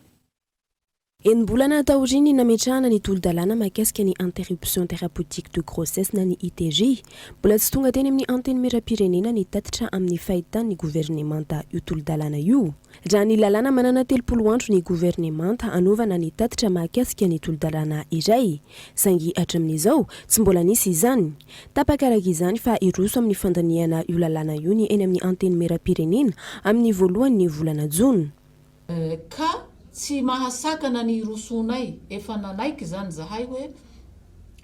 Enimbolana taoriny nametrahana ny tolo-dalàna mahakasika ny interruption thérapeutique de grossesse na ny ITG. Mbola tsy tonga teny amin'ny anteny miram-pirenena ny tatitra amin'ny fahitan'ny governemanta io tolo-dalàna io. Raha ny lalàna manana 3 andro ny governemanta anaovana ny tatitra mahakasika ny tolo-dalàna iray. Saingy hatramin'izao tsy mbola nisy izany. Tapakaraka izany fa iroso amin'ny fandaniana io lalàna io ny eny amin'ny anteny miram-pirenena amin'ny voalohan'ny volana jona. Tsy mahasakana ny rosonay efa nanaiky zany zahay hoe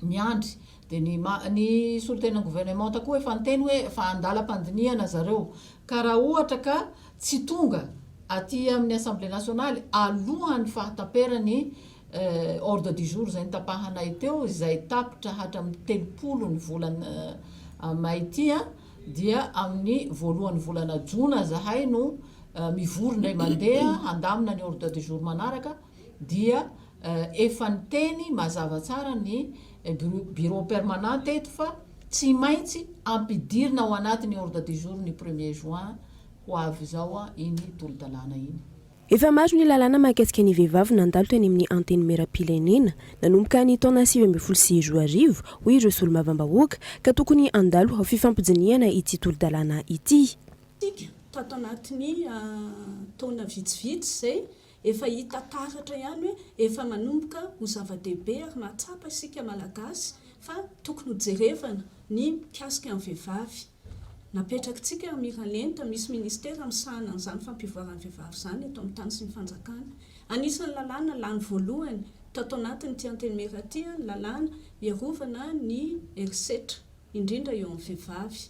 miandry dia ny solotenan'ny gouvernemanta koa efa anteny hoe efa andalam-pandiniana zareo ka raha ohatra ka tsy tonga aty amin'ny assemblée nationale alohan'ny fahataperany ordre du jour zay nitapahanay teo izay tapitra hatramin'ny 30 ny volana may ity dia amin'ny voalohan'ny volana jona zahay no mivory ndray mandeha handamina ny ordre du jour manaraka dia efa niteny mazava tsara ny bureau permanent eto fa tsy maintsy ampidirina ao anatin'ny ordre du jour ny 1er juin ho avy zao iny tolo-dalàna iny. Efa maro ny lalàna mahakasika ny vehivavy nandalo teny amin'ny anteny miram-pirenena nanomboka ny taona 2016 ho ireo solombavambahoaka ka tokony andalo ao fifampijiniana ity tolo-dalàna ity. Tato anatin'ny taona vitsivitsy zay efa hita taratra ihany hoe efa manomboka ho zava-dehibe ary mahatsapa isika malagasy fa tokony ho jerevana ny mikasika amin'ny vehivavy napetrakantsika miralenta misy ministera misahana an'izany fampivoarany vehivavy zany eto amin'ny tany sy ny fanjakana. Anisan'ny lalàna lany voalohany tato anatiny ty antenimera ty lalàna iarovana ny herisetra indrindra eo amin'ny vehivavy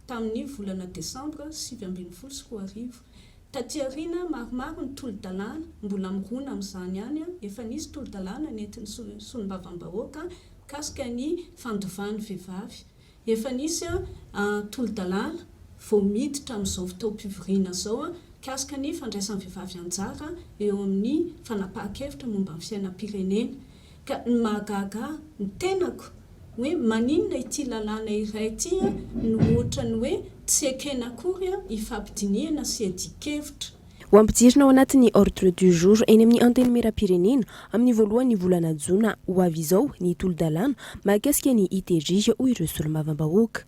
tamin'ny volana desambra 2024. Taty aoriana maromaro ny tolo-dalàna mbola mirona amin'izany ihany efa nisy tolo-dalàna nentin'ny solombavam-bahoaka kasika ny fandovany vehivavy. Efa nisy tolo-dalàna vao miditra amin'izao fotoam-pivoriana zao kasika ny fandraisan'ny vehivavy anjara eo amin'ny fanapahan-kevitra momba ny fiainam-pirenena. Ka ny mahagaga ny tenako hoe maninona ity lalàna iray ity no ohatrany hoe tsy ekena akory ifampidiniana sy adikevitra. Ho ampidirina ao anatin'ny ordre du jour eny amin'ny anteny mera-pirenena amin'ny voalohan'ny volana jona ho avy izao ny tolo-dalàna mahakasika ny ITJ hoy ireo solombavambahoaka.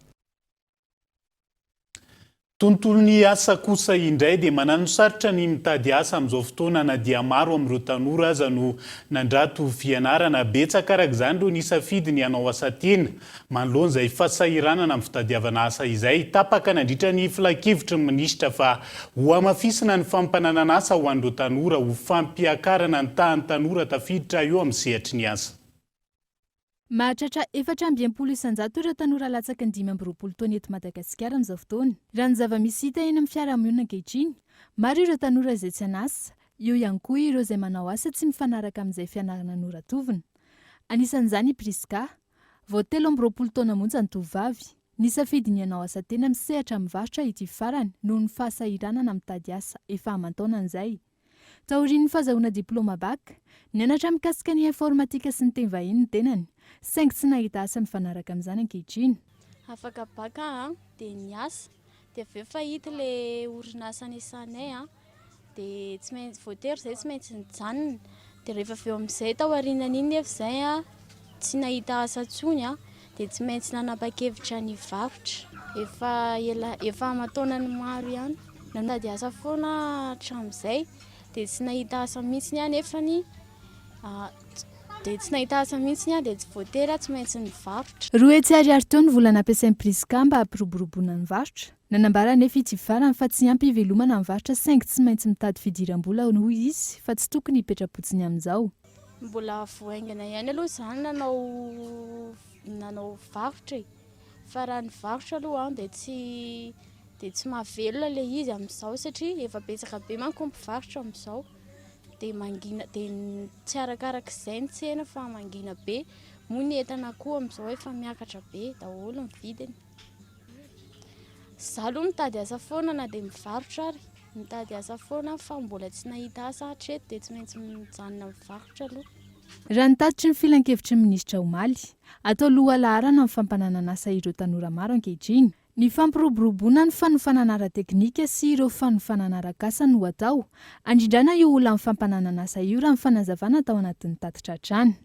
Tontolo ny asa kosa indray dia manano sarotra ny mitady asa amin'izao fotoana na dia maro amin'ireo tanora aza no nandrato fianarana betsaka araka izany ireo nisafidy ny hanao asa tiana. Manoloana izay fahasahiranana amin'ny fitadiavana asa izay tapaka nandritra ny filakivitra minisitra fa ho amafisina ny fampananana asa ho an'ireo tanora ho fampiakarana ny tahan'ny tanora tafiditra eo amin'ny sehatry ny asa. Mahatratra 420 ireo tanora latsaka ny 520 taona eto Madagasikara amin'izao fotoana. Raha ny zava-misy hita eny amin'ny fiarahamonina ankehitriny, maro ireo tanora izay tsy hanasa, eo ihany koa ireo izay manao asa tsy mifanaraka amin'izay fianarana noratovina. Anisan'izany i Priska, vao 13 taona monja ny tovovavy, nisafidy ny hanao asa tena misehatra mivarotra ity farany noho ny fahasahiranana mitady asa efa aman-taonan'izay. Taorian'ny fahazahoana diplôma bac, nianatra mikasika ny informatika sy ny teny vahiny ny tenany, saingy tsy nahita asa mifanaraka amin'izany ankehitriny. Afaka baka dia niasa, dia avy eo fahita ilay orinasa nisanay dia tsy maintsy voatery izay tsy maintsy nijanona. Dia rehefa avy eo amin'izay tao aorianan'iny nefa izay tsy nahita asa intsony dia tsy maintsy nanapa-kevitra ny varotra. Efa aman-taonany maro ihany nanady asa foana hatramin'izay dia tsy nahita asa mihitsy nefa dia tsy nahita asa mihitsy dia tsy voatery tsy maintsy ny varotra. Roa etsy ariary teo ny vola nampiasain'ny Priska mba hampiroboroboana ny varotra. Nanambara nefa ity farany fa tsy ampy hivelomana ny varotra saingy tsy maintsy mitady fidiram-bola noho izy fa tsy tokony hipetra-potsiny amin'izao. Mbola voaingana ihany aloha izany nanao varotra fa raha ny varotra aloha dia tsy mahavelona ilay izy amin'izao satria efa betsaka be manko mpivarotra amin'izao. Dia tsy arakaraka izay ny tsena fa mangina be, moa ny entana koa amin'izao efa miakatra be daholo ny vidiny. Izaho aloha mitady asa foana na dia mivarotra ary, mitady asa foana fa mbola tsy nahita asa hatreto dia tsy maintsy mijanona mivarotra aloha. Raha nitatitry ny filan-kevitry ny minisitra Omaly, atao loha laharana amin'ny fampananana asa ireo tanora maro ankehitriny. Ny fampiroboroboana ny fanofanana ara-teknika sy ireo fanofanana arak'asa no atao, andrindrana io olona amin'ny fampananana asa io raha ny fanazavana tao anatin'ny tatitra hatrany.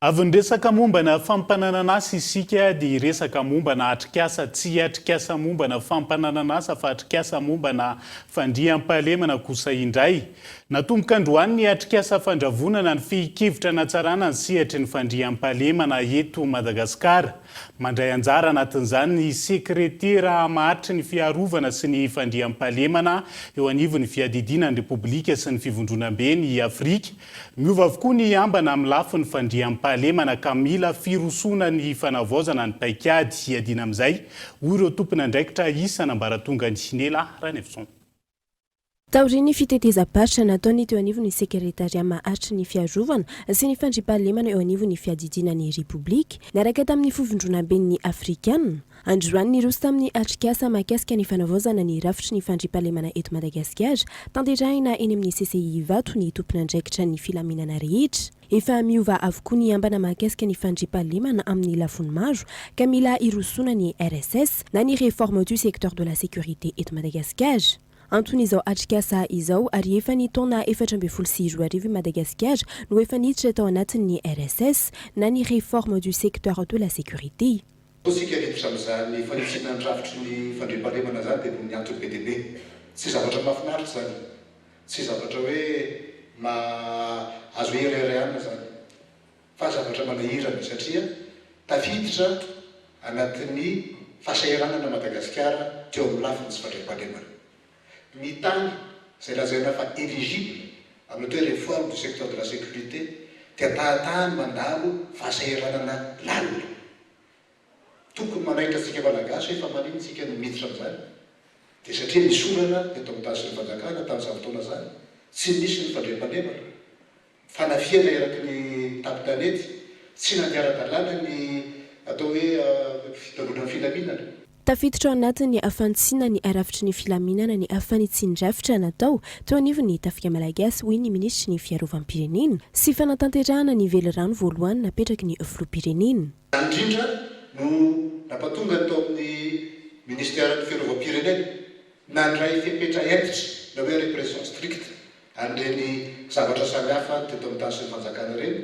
Avy ny resaka momba na fampananana asa isika dia resaka momba na atrikasa tsy atrikasa momba na fampananana asa fa atrikasa momba na fandriam-pahalemana kosa indray. Natomboka androany ny atrikasa fandravonana ny fihikivitra natsarana ny sehatry ny fandriam-pahalemana eto Madagasikara. Mandray anjara anatin'izany ny sekretera mahatry ny fiarovana sy ny fandriam-pahalemana eo anivon'ny fiadidinan'ny Repoblika sy ny fivondronam-be ny Afrika. Miova avokoa ny ambana amin'ny lafin'ny fandriam-pahalemana ka mila firosona ny fanavaozana ny paikady hiadina amin'izay. Hoy ireo tompona andraikitra isana ambaratonga ny Sinela Ranefson. Taorian'ny fitetezam-barotra nataony teo anivon'ny sekretaria mahatry ny fiarovana sy ny fandriam-pahalemana eo anivon'ny fiadidinan'ny Repoblika niaraka tamin'ny fivondronam-ben'ny Afrikana. Androany niroso tamin'ny atrikasa mahakasika ny fanavaozana ny rafitry ny fandriam-pahalemana eto Madagasikara tanterahina eny amin'ny CCI Vato ny tompona andraikitra ny filaminana rehetra. Efa miova avokoa ny ambana mahakasika ny fandriam-pahalemana amin'ny lafiny maro ka mila irosona ny RSS na ny réforme du secteur de la sécurité eto Madagasikara. Antony izao atrikasa izao ary efa ny taona 2024 Madagasikara no efa niditra tao anatin'ny RSS na ny réforme du secteur de la sécurité. Tosika hiditra amin'izany fanitsina ny rafitry ny fandriam-pahalemana zany dia ny antony be dia be. Tsy zavatra mahafinaritra zany. Tsy zavatra hoe azo heriheriana zany. Fa zavatra manahirana satria tafiditra anatin'ny fahasahiranana Madagasikara teo amin'ny lafiny tsy fandriam-pahalemana. Ny tany izay lazaina fa éligible amin'ny atao hoe réforme du secteur de la sécurité dia tahatahany mandalo fahasahiranana lalina. Tokony manaitra antsika malagasy efa manintsika ny miditra amin'izany. Dia satria nisy olana eto amin'ny tany sy ny fanjakana tamin'izany fotoana zany tsy nisy ny fandriam-pahalemana. Fanafiana eraky ny tampon-tanety tsy nandiara-dalàna ny atao hoe fitandrona ny filaminana. Tafiditra ao anatin'ny afantsiana ny arafitry ny filaminana ny afanitsin-drafitra natao teo anivony ny tafika malagasy hoy ny ministry ny fiarovam-pirenena sy fanatanterahana ny velirano voalohany napetraky ny filoham-pirenena. Indrindra no nampatonga tao amin'ny ministère ny fiarovam-pirenena nandray fepetra entitra na hoe répression stricte an'ireny zavatra samihafa teto amin'ny tany sy ny fanjakana ireny,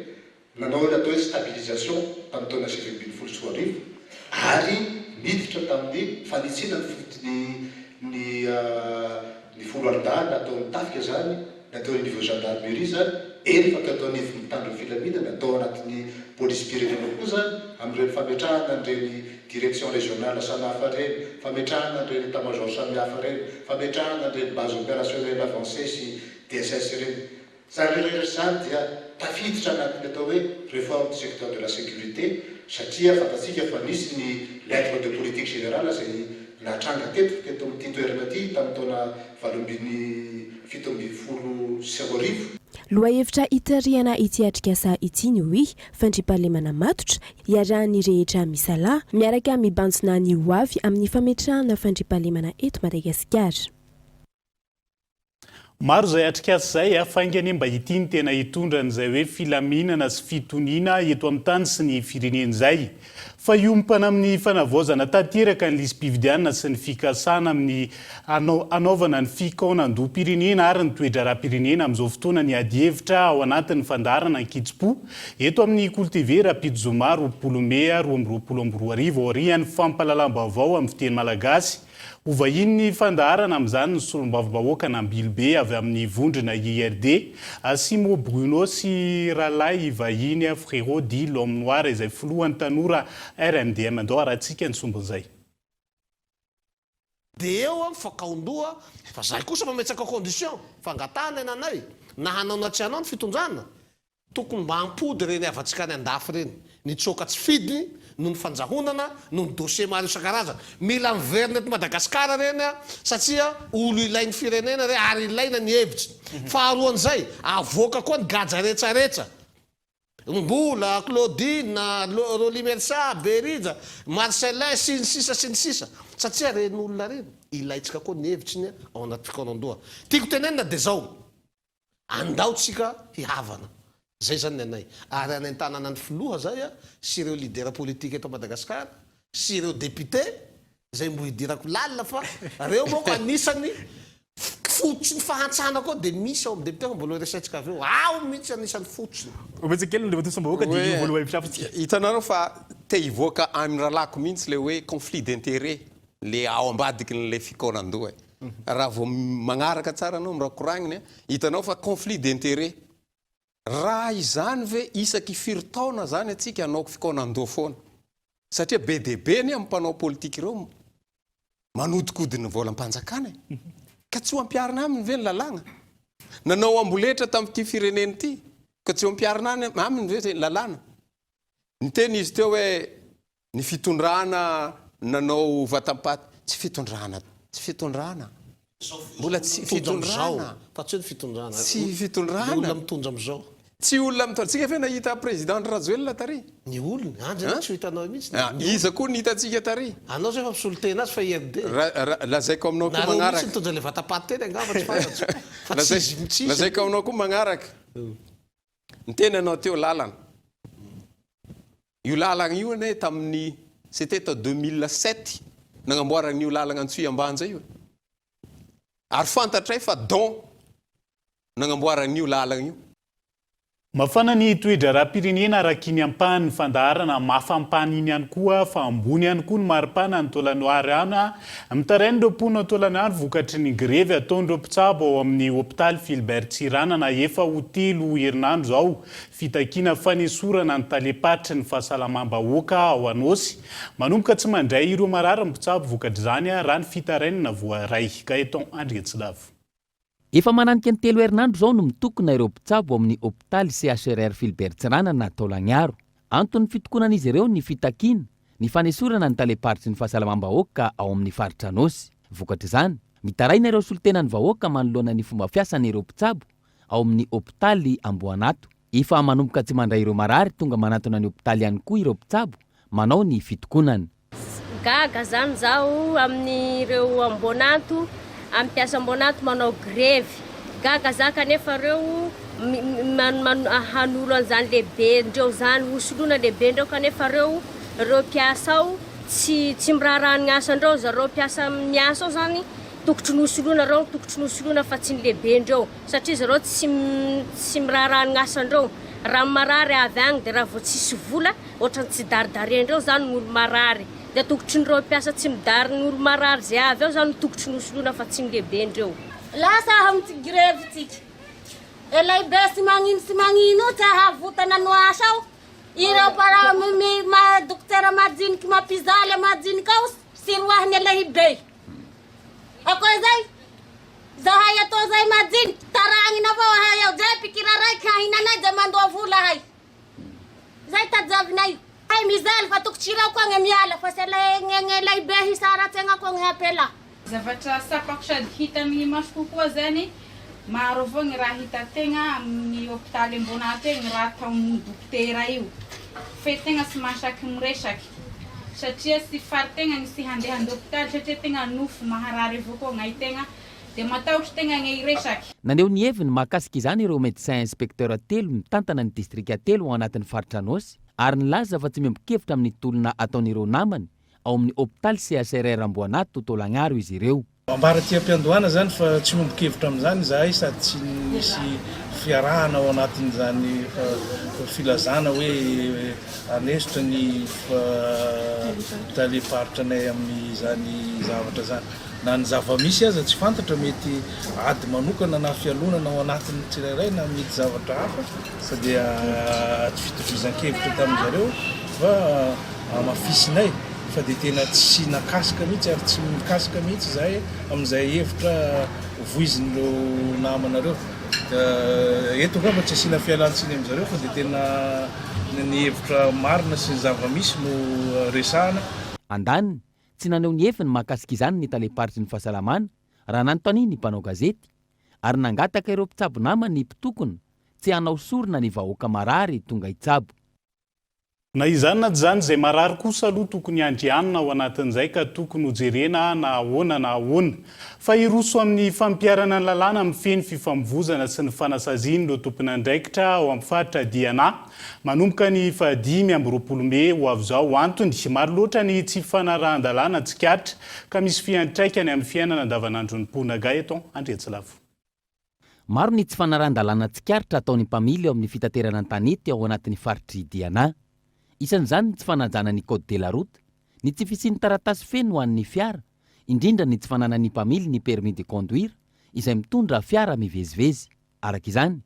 nanao atao hoe stabilisation tamin'ny taona 2024 ary miditra tamin'ny fanitsiana ny folo ardala atao amin'ny tafika zany natao hoe niveau gendarmerie zany eny fa tatao anivy mitandro ny filaminana natao anatin'ny police pirenena koa zany amin'ireny fametrahana an'ireny direction régionale samihafa reny, fametrahana an'ireny état-major samihafa reny, fametrahana an'ireny base opérationnelle avancée sy DSS reny. Zany rehetra zany dia tafiditra anatin'ny atao hoe réforme du secteur de la sécurité satria fantatsika fa nisy ny lettre de politique générale izay natranga teto amin'ity toerana ity tamin'ny taona 2017. Loha hevitra itariana ity atrikasa ity ny hoe fandriam-pahalemana matotra iarahan'ny rehetra misalahy miaraka mibantsona ny hoavy amin'ny fametrahana fandriam-pahalemana eto Madagasikara. Maro izay atrikasa izay afaingany mba ity ny tena hitondra n'izay hoe filaminana sy fitoniana eto amin'ny tany sy ny firenena izay. Fa iompana amin'ny fanavaozana tanteraka ny lisam-pifidianana sy ny fikasana amin'ny anaovana ny fikaonandoha-pirenena ary ny toe-draharaha-pirenena amin'izao fotoana ny adi-hevitra ao anatin'ny fandarana ny Kitsipo eto amin'ny Kolo TV Rapito Zoma 20 Mey 2024 aorian'ny fampahalalam-baovao amin'ny fiteny malagasy. Ho vahiny ny fandarana amin'izany ny solombavam-bahoaka Nambilobe avy amin'ny vondrona IRD, Simo Bruno sy Ralay vahiny Frérot dit l'homme noir izay filohan'ny tanora RMDM andao arahantsika ny sombon'izay. Dia eo mifakaondoha fa zahay kosa mametsaka condition fangatana nanay na hanao na tsy hanao ny fitondrana tokony mba hampody reny avantsika ny andafy reny ny tsoka tsy fidiny noho ny fanjahonana noho ny dossier maro isan-karazana mila miverina eto Madagasikara reny satria olo ilain'ny firenena re ary ilaina ny hevitra faharoan'izay avoaka koa ny gaja rehetrarehetra Mbola, Claudine, Roli Mersa, Berija, Marcelin, sy ny sisa satria reny olona reny ilaitsika koa ny hevitra ny ao anaty fikaonandoha. Tiako tenenina dia zao andaotsika hihavana zay zany ny anay ary any an-tanana ny filoha zay sy ireo lidera politika eto Madagasikara sy ireo député zay mbo hidirako lalina fa reo moko anisany fotsiny fahantsana koa dia misy ao amin'ny député mbola resaitsika avy eo ao mihitsy anisany fotsiny. Hitanareo fa te hivoaka amin'ny rahalako mihitsy le hoe conflit d'intérêt le ao ambadiky n'le fikaonandoha. Raha vao magnaraka tsara anao mirakoragniny hitanao fa conflit d'intérêt. Raha izany ve isaky firitaona zany atsika anaoko fikaonandoha foana. Satria be dia be ny amin'ny mpanao politika ireo manodikodiny volam-panjakana. Ka tsy ho ampiarina aminy ve ny lalàna. Nanao amboletra tamin'ity firenena ity ka tsy ho ampiarina aminy ve ny lalàna. Ny teny izy teo hoe ny fitondrana nanao vatampaty tsy fitondrana. Mbola tsy fitondrana. Tsy fitondrana. Olona mitondra amizao. Tsy olona mitondra. Tsika fe nahita président Rajoelina tary. Ny olona, andra tsy hitanao mihitsy. Iza koa ny hitantsika tary. Anao zay fa misolo tena azy fa IRD. Lazaiko aminao koa magnaraka. Nareo mitondra le vatapaty teny angamba tsy fantatro. Lazaiko aminao koa magnaraka. Ny tena anao teo lalana. Io lalana io ane tamin'ny c'était en 2007 nagnamboarana io lalana antsoy ambanja io. Ary fantatray fa don nagnamboarana io lalana io. Mafana ny toedra raha-pirenena arakiny ampahany fandaharana mafampany iny ihany koa fa ambony ihany koa ny maripana ny tolanoary ana mitarain'ireo mponina tolanoary vokatry ny grevy ataon'ireo mpitsabo ao amin'ny hôpitaly Philbert Tsirana na efa ho 3 herinandro zao fitakiana fanesorana ny talepatry ny fahasalamam-bahoaka ao Anosy manomboka tsy mandray ireo marary ny mpitsabo vokatry izany raha ny fitarainana voaray ka eto Andriatsidavo. Efa mananika ny 3 herinandro zao no mitokona ireo mpitsabo amin'ny hôpitaly CHRR Philbert Tsirana na Taolagnaro. Antony fitokonan'izy ireo ny fitakiana, ny fanesorana ny taleparitry ny fahasalamam-bahoaka ao amin'ny faritra Anosy. Vokatry izany, mitaraina ireo solotenan'ny vahoaka manoloana ny fomba fiasan'ireo mpitsabo ao amin'ny hôpitaly Amboanato. Efa manomboka tsy mandray ireo marary tonga manatona ny hôpitaly ihany koa ireo mpitsabo manao ny fitokonany. Gaga zany zao amin'ireo Amboanato ampiasa Amboanato manao grevy gaga zaka nefa reo hanolo an'izany lehibe ndreo zany hosoloana lehibe ndreo kanefa reo mpiasa ao tsy miraharaha ny asandreo zareo mpiasa miasa ao zany tokotry ny hosoloana reo tokotry ny hosoloana fa tsy ny lehibe ndreo satria zareo tsy miraharaha ny asandreo raha marary avy agny dia raha vao tsisy vola ohatrany tsy daridarendreo zany ny olo marary dia tokotry nyreo mpiasa tsy midary ny olo marary zay avy ao zany tokotry ny hosoloana fa tsy ny lehibe ndreo. Lasa amin'ty grevy tsika lehibe sy magnino tsy ahavotana no asa ao ireo para dokotera majiniky mampizaly majiniky ao sy roahiny lehibe akoa zay zahay atao zay majiniky taragnina avao ahay ao zay pikira raiky hahinanay zay mandoa vola hay zay tajavinay ay mizaly fa tokotrirao koa gny miala fa se lehibe hisaratsegna koa gny apela. Zavatra sapako sady hita amin'ny maso kokoa zany maro avao ny raha hitan-tegna amin'ny hôpitaly Amboanato ny raha ataon'ny dokotera io fe tegna tsy masaky miresaky satria sy faritegna ny sy handeha an-hôpitaly satria tegna nofo maharary avao koa gn'aitegna dia matahotra tegna ny iresaky. Naneo ny heviny mahakasika izany ireo médecin inspecteur telo mitantana ny distrika telo ao anatin'ny faritra Anosy ary nilaza fa tsy miambokevitra amin'ny tolona ataon'ireo namany ao amin'ny hôpitaly CHRR Amboanato Taolagnaro izy ireo. Ambara tia am-piandohana zany fa tsy miambokevitra amin'izany zahay sady tsy misy fiarahana ao anatin'izany filazana hoe anesitra ny taleparitra anay amin'izany zavatra zany. Na ny zava-misy aza tsy fantatra mety ady manokana na fialonana ao anatin'ny tsirairay na mety zavatra hafa sady tsy fitovizan-kevitra tamin'izareo fa amafisinay fa dia tena tsy nakasika mihitsy ary tsy mikasika mihitsy zahay amin'izay hevitra voizin'ireo namanareo. Eto ngamba tsy asiana fialan-tsiny amin'izareo fa dia tena ny hevitra marina sy ny zava-misy no resahana. Andaniny tsy naneo ny hefiny mahakasika izany ny taleparitry ny fahasalamana raha nanontany ny mpanao gazety ary nangataka ireo mpitsabo nama ny mpitokona tsy hanao sorona ny vahoaka marary tonga hitsabo. Na izany na zany zay marary kosa aloha tokony andrianina ao anatin'izay ka tokony hojerena na ahoana fa iroso amin'ny fampiarana ny lalàna amin'ny feny fifamovozana sy ny fanasaziany ireo tompony andraikitra ao amin'ny faritra Diana manomboka ny 5 Mey ho avy izao antony maro loatra ny tsy fanarahan-dalàna tsikatra ka misy fiantraikany amin'ny fiainana andavanandro ny mponina gay eto Andriatsilavo. Maro ny tsy fanarahan-dalàna tsikaritra ataon'ny mpamily ao amin'ny fitaterana an-tanety ao anatin'ny faritry Diana. Isan'izany ny tsy fanajana ny code de la route, ny tsy fisian'ny taratasy feno ho an'ny fiara, indrindra ny tsy fanana ny mpamily ny permis de conduire izay mitondra fiara mivezivezy. Araka izany,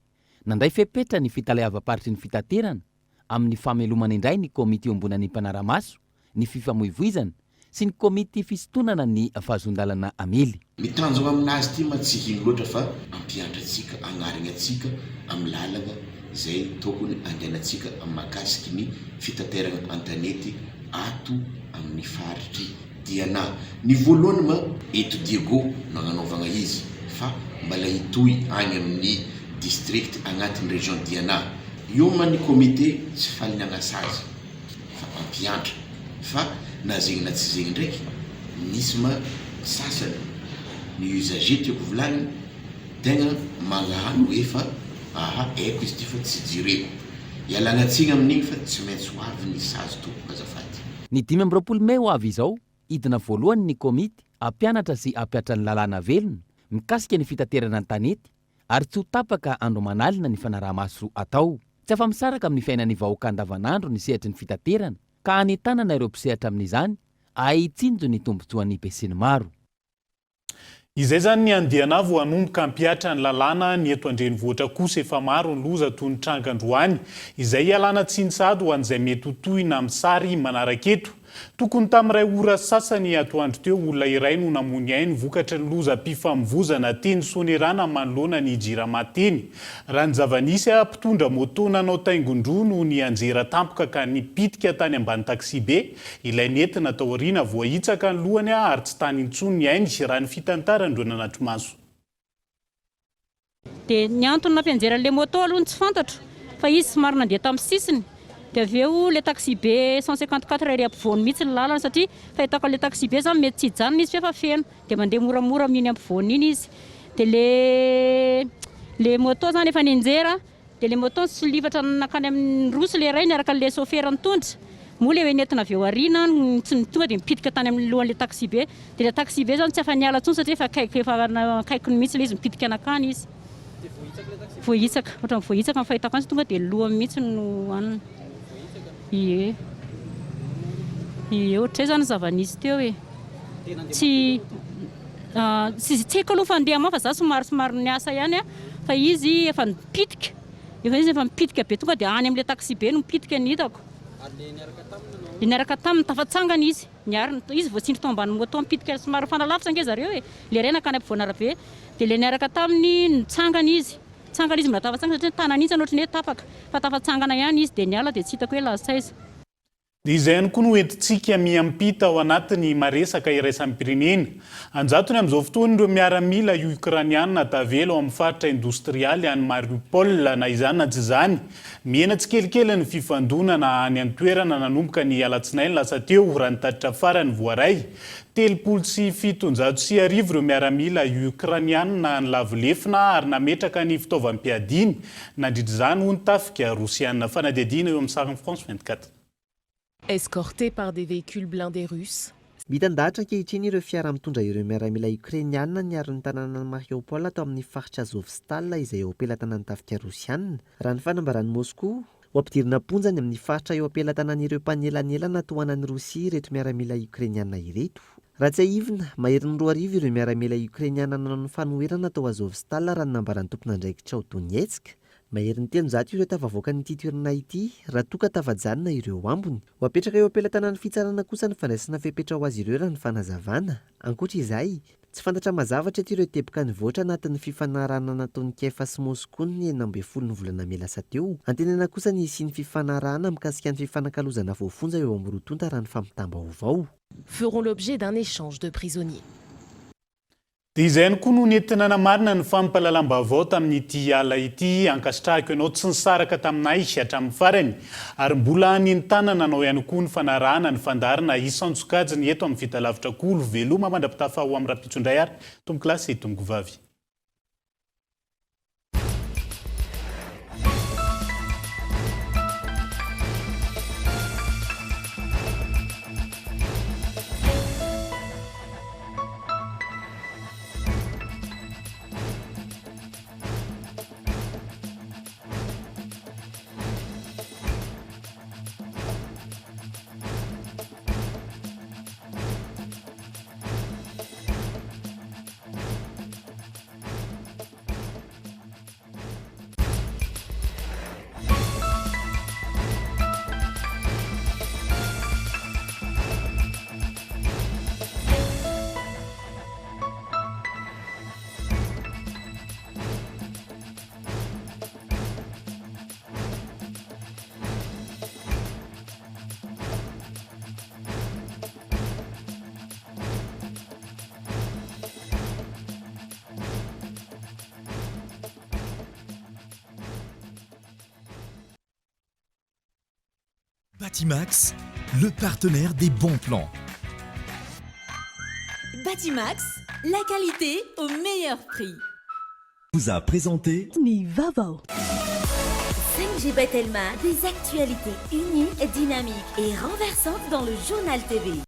nandray fepetra ny fitaleava-paritry ny fitaterana amin'ny famelomana indray ny komity ombonan'ny mpanaramaso, ny fifamoivoizana sy ny komity fisintonana ny fahazondalana amely. Mitanjona aminazy ty ma tsy hino loatra fa ampianatra antsika, agnarina antsika amin'ny lalana zay tokony andehanantsika mahakasiky ny fitaterana an-tanety ato amin'ny faritry Diana. Ny voalohany ma eto Diego nagnanaovana izy fa mbala hitohy any amin'ny district agnatin'ny région Diana. Io ma ny komité tsy faliny agnasazy fa ampianatra fa na zegny na tsy zegny ndraiky nisy ma sasany ny usager tiako volagny tegna magnano hoe fa eko izy ty fa tsy jireko ialagnatsiny amin'igny fa tsy maintsy ho avy ny sazy tompoko azafady. Ny 5 Mey ho avy izao idina voalohany ny komity ampianatra sy ampiatra ny lalàna velona mikasika ny fitaterana an-tanety ary tsy ho tapaka andro manalina ny fanarahamaso atao. tsy afa-misaraka amin'ny fiainany vahoaka andavanandro ny sehatry ny fitaterana ka anentanana ireo mpisehatra amin'izany ahitsinjo ny tombontsoan'ny pesiny maro. Izay zany ny andiana vo anomboka ampiatra ny lalàna ny eto andrenivohitra kosa efa maro ny loza toy ny trangandroany izay ialana tsintsady ho an'izay mety ho tohina amin'ny sary manaraketo. Tokony tamin'iray ora sasany atoandro teo olona iray no namony ainy vokatra ny loza mpifamovozana teny Sonerana manoloana ny Jiramateny. Raha ny zavanisy mpitondra moto nanao taingondroa no ny anjera tampoka ka nipitika tany ambany taksi be ilay nentina tao aoriana voahitsaka ny lohany ary tsy tany intsony ny ainy raha ny fitantarandreo Nanatrimaso. Dia ny antony nampianjeran'ilay moto aloha tsy fantatro fa izy somary nandeha tamin'ny sisiny. Dia avy eo le taxi be 154 iray ampovoany mihitsy ny lalana satria fahitako le taxi be zany mety tsy hijanona izy fa feno dia mandeha moramora amin'iny ampovoany iny izy. Dia le moto zany efa nianjera dia le moto tsy livatra nakany amin'ny rosy le iray niaraka le chauffeur nitondra. Moa le hoe nentina avy eo aoriana tsy tonga dia mipitika tany amin'ny lohan'le taxi be. Dia le taxi be zany tsy afa niala tsony satria efa akaikiny mihitsy le izy mipitika anakany izy. Voahitsaka, ohatran'ny voahitsaka ny fahitako azy tonga dia lohany mihitsy no anina. Ie ohatray zany zavanisy teo e. Tsy haiko aloha fandeha ma fa za somary niasa ihany fa izy efa mipitika. Efa mipitika be tonga dia any amin'le taxi be no mipitika ny hitako. Le niaraka taminy tafatsangana izy. Izy voatsindry tao ambany moto mipitika somary fanalavitra ange zareo e. Le ray nakany ampovoana arabe dia le niaraka taminy nitsangana izy. Tsangana izy mbola tafatsangana satria tanany itsy ohatran'ny hoe tapaka fa tafatsangana ihany izy dia niala dia tsy hitako hoe lasaiza. Izay ihany koa no entintsika miampita ao anatiny maresaka iraisan'ny pirenena. Anjatony amin'izao fotoana ireo miaramila Ukrainiana tavela ao amin'ny faritra industrialy any Mariupol na izany na tsy izany. Miena tsikelikely ny fifandonana any an-toerana nanomboka ny alatsinainy lasa teo raha nitatitra farany voaray. 770 ireo miaramila Ukrainiana ny lavolefina ary nametraka ny fitaovam-piadiany nandritra izany ho nitafika Rosiana. Fanadihadiana eo amin'ny sariny France 24. Escortés par des véhicules blindés russes. Mitandahatra ankehitriny ireo fiara mitondra ireo miaramila Ukrainiana niaro ny tanàna Mariupol atao amin'ny faritra Azovstal izay eo ampelantanan'ny tafika Rosiana. Raha ny fanambaran'ny Moscou ho ampidirina ponjany amin'ny faritra eo ampelantanan'ireo mpanelanelana tohanan'ny Rosia ireto miaramila Ukrainiana ireto. Raha tsy ahivina, maherin'ny 2 arivo ireo miaramila Ukrainiana nanao ny fanoherana tao Azovstal raha ny nambaran'ny tompon'andraikitra ao Donetsk. Maherin'ny 300 ireo tafavoaka n'ity toerana ity raha toa ka tavajanona ireo ambony. Ho apetraka eo ampelantanan'ny fitsarana kosa ny fandraisana fepetra ho azy ireo raha ny fanazavana. Ankoatra izay, tsy fantatra mazavatra eto ireo teboka ny voatra anatin'ny fifanarahana nataon'ny Kiev sy Moscou ny 12 volana melasa teo. Antenana kosa ny isian'ny fifanarahana mikasika ny fifanakalozana voafonja eo amin'ny rotonta raha ny fampitamba-ovao. Feront l'objet d'un échange de prisonniers. Dia izay ihany koa no nentina namarina ny fampahalalam-baovao tamin'ity ala ity ankasitrahako ianao tsy nisaraka taminay hatramin'ny farany ary mbola ny tanana nanao ihany koa ny fanarahana ny fandarina isan-tsokajiny eto amin'ny fitalavitra kolo veloma mandrapitafa ho amin'ny rapitsondray ary tombo klasy tombo vavy. Batimax, le partenaire des bons plans. Batimax, la qualité au meilleur prix. Vous a présenté Nivavo. 5G Batelma, des actualités uniques, dynamiques et renversantes dans le journal TV.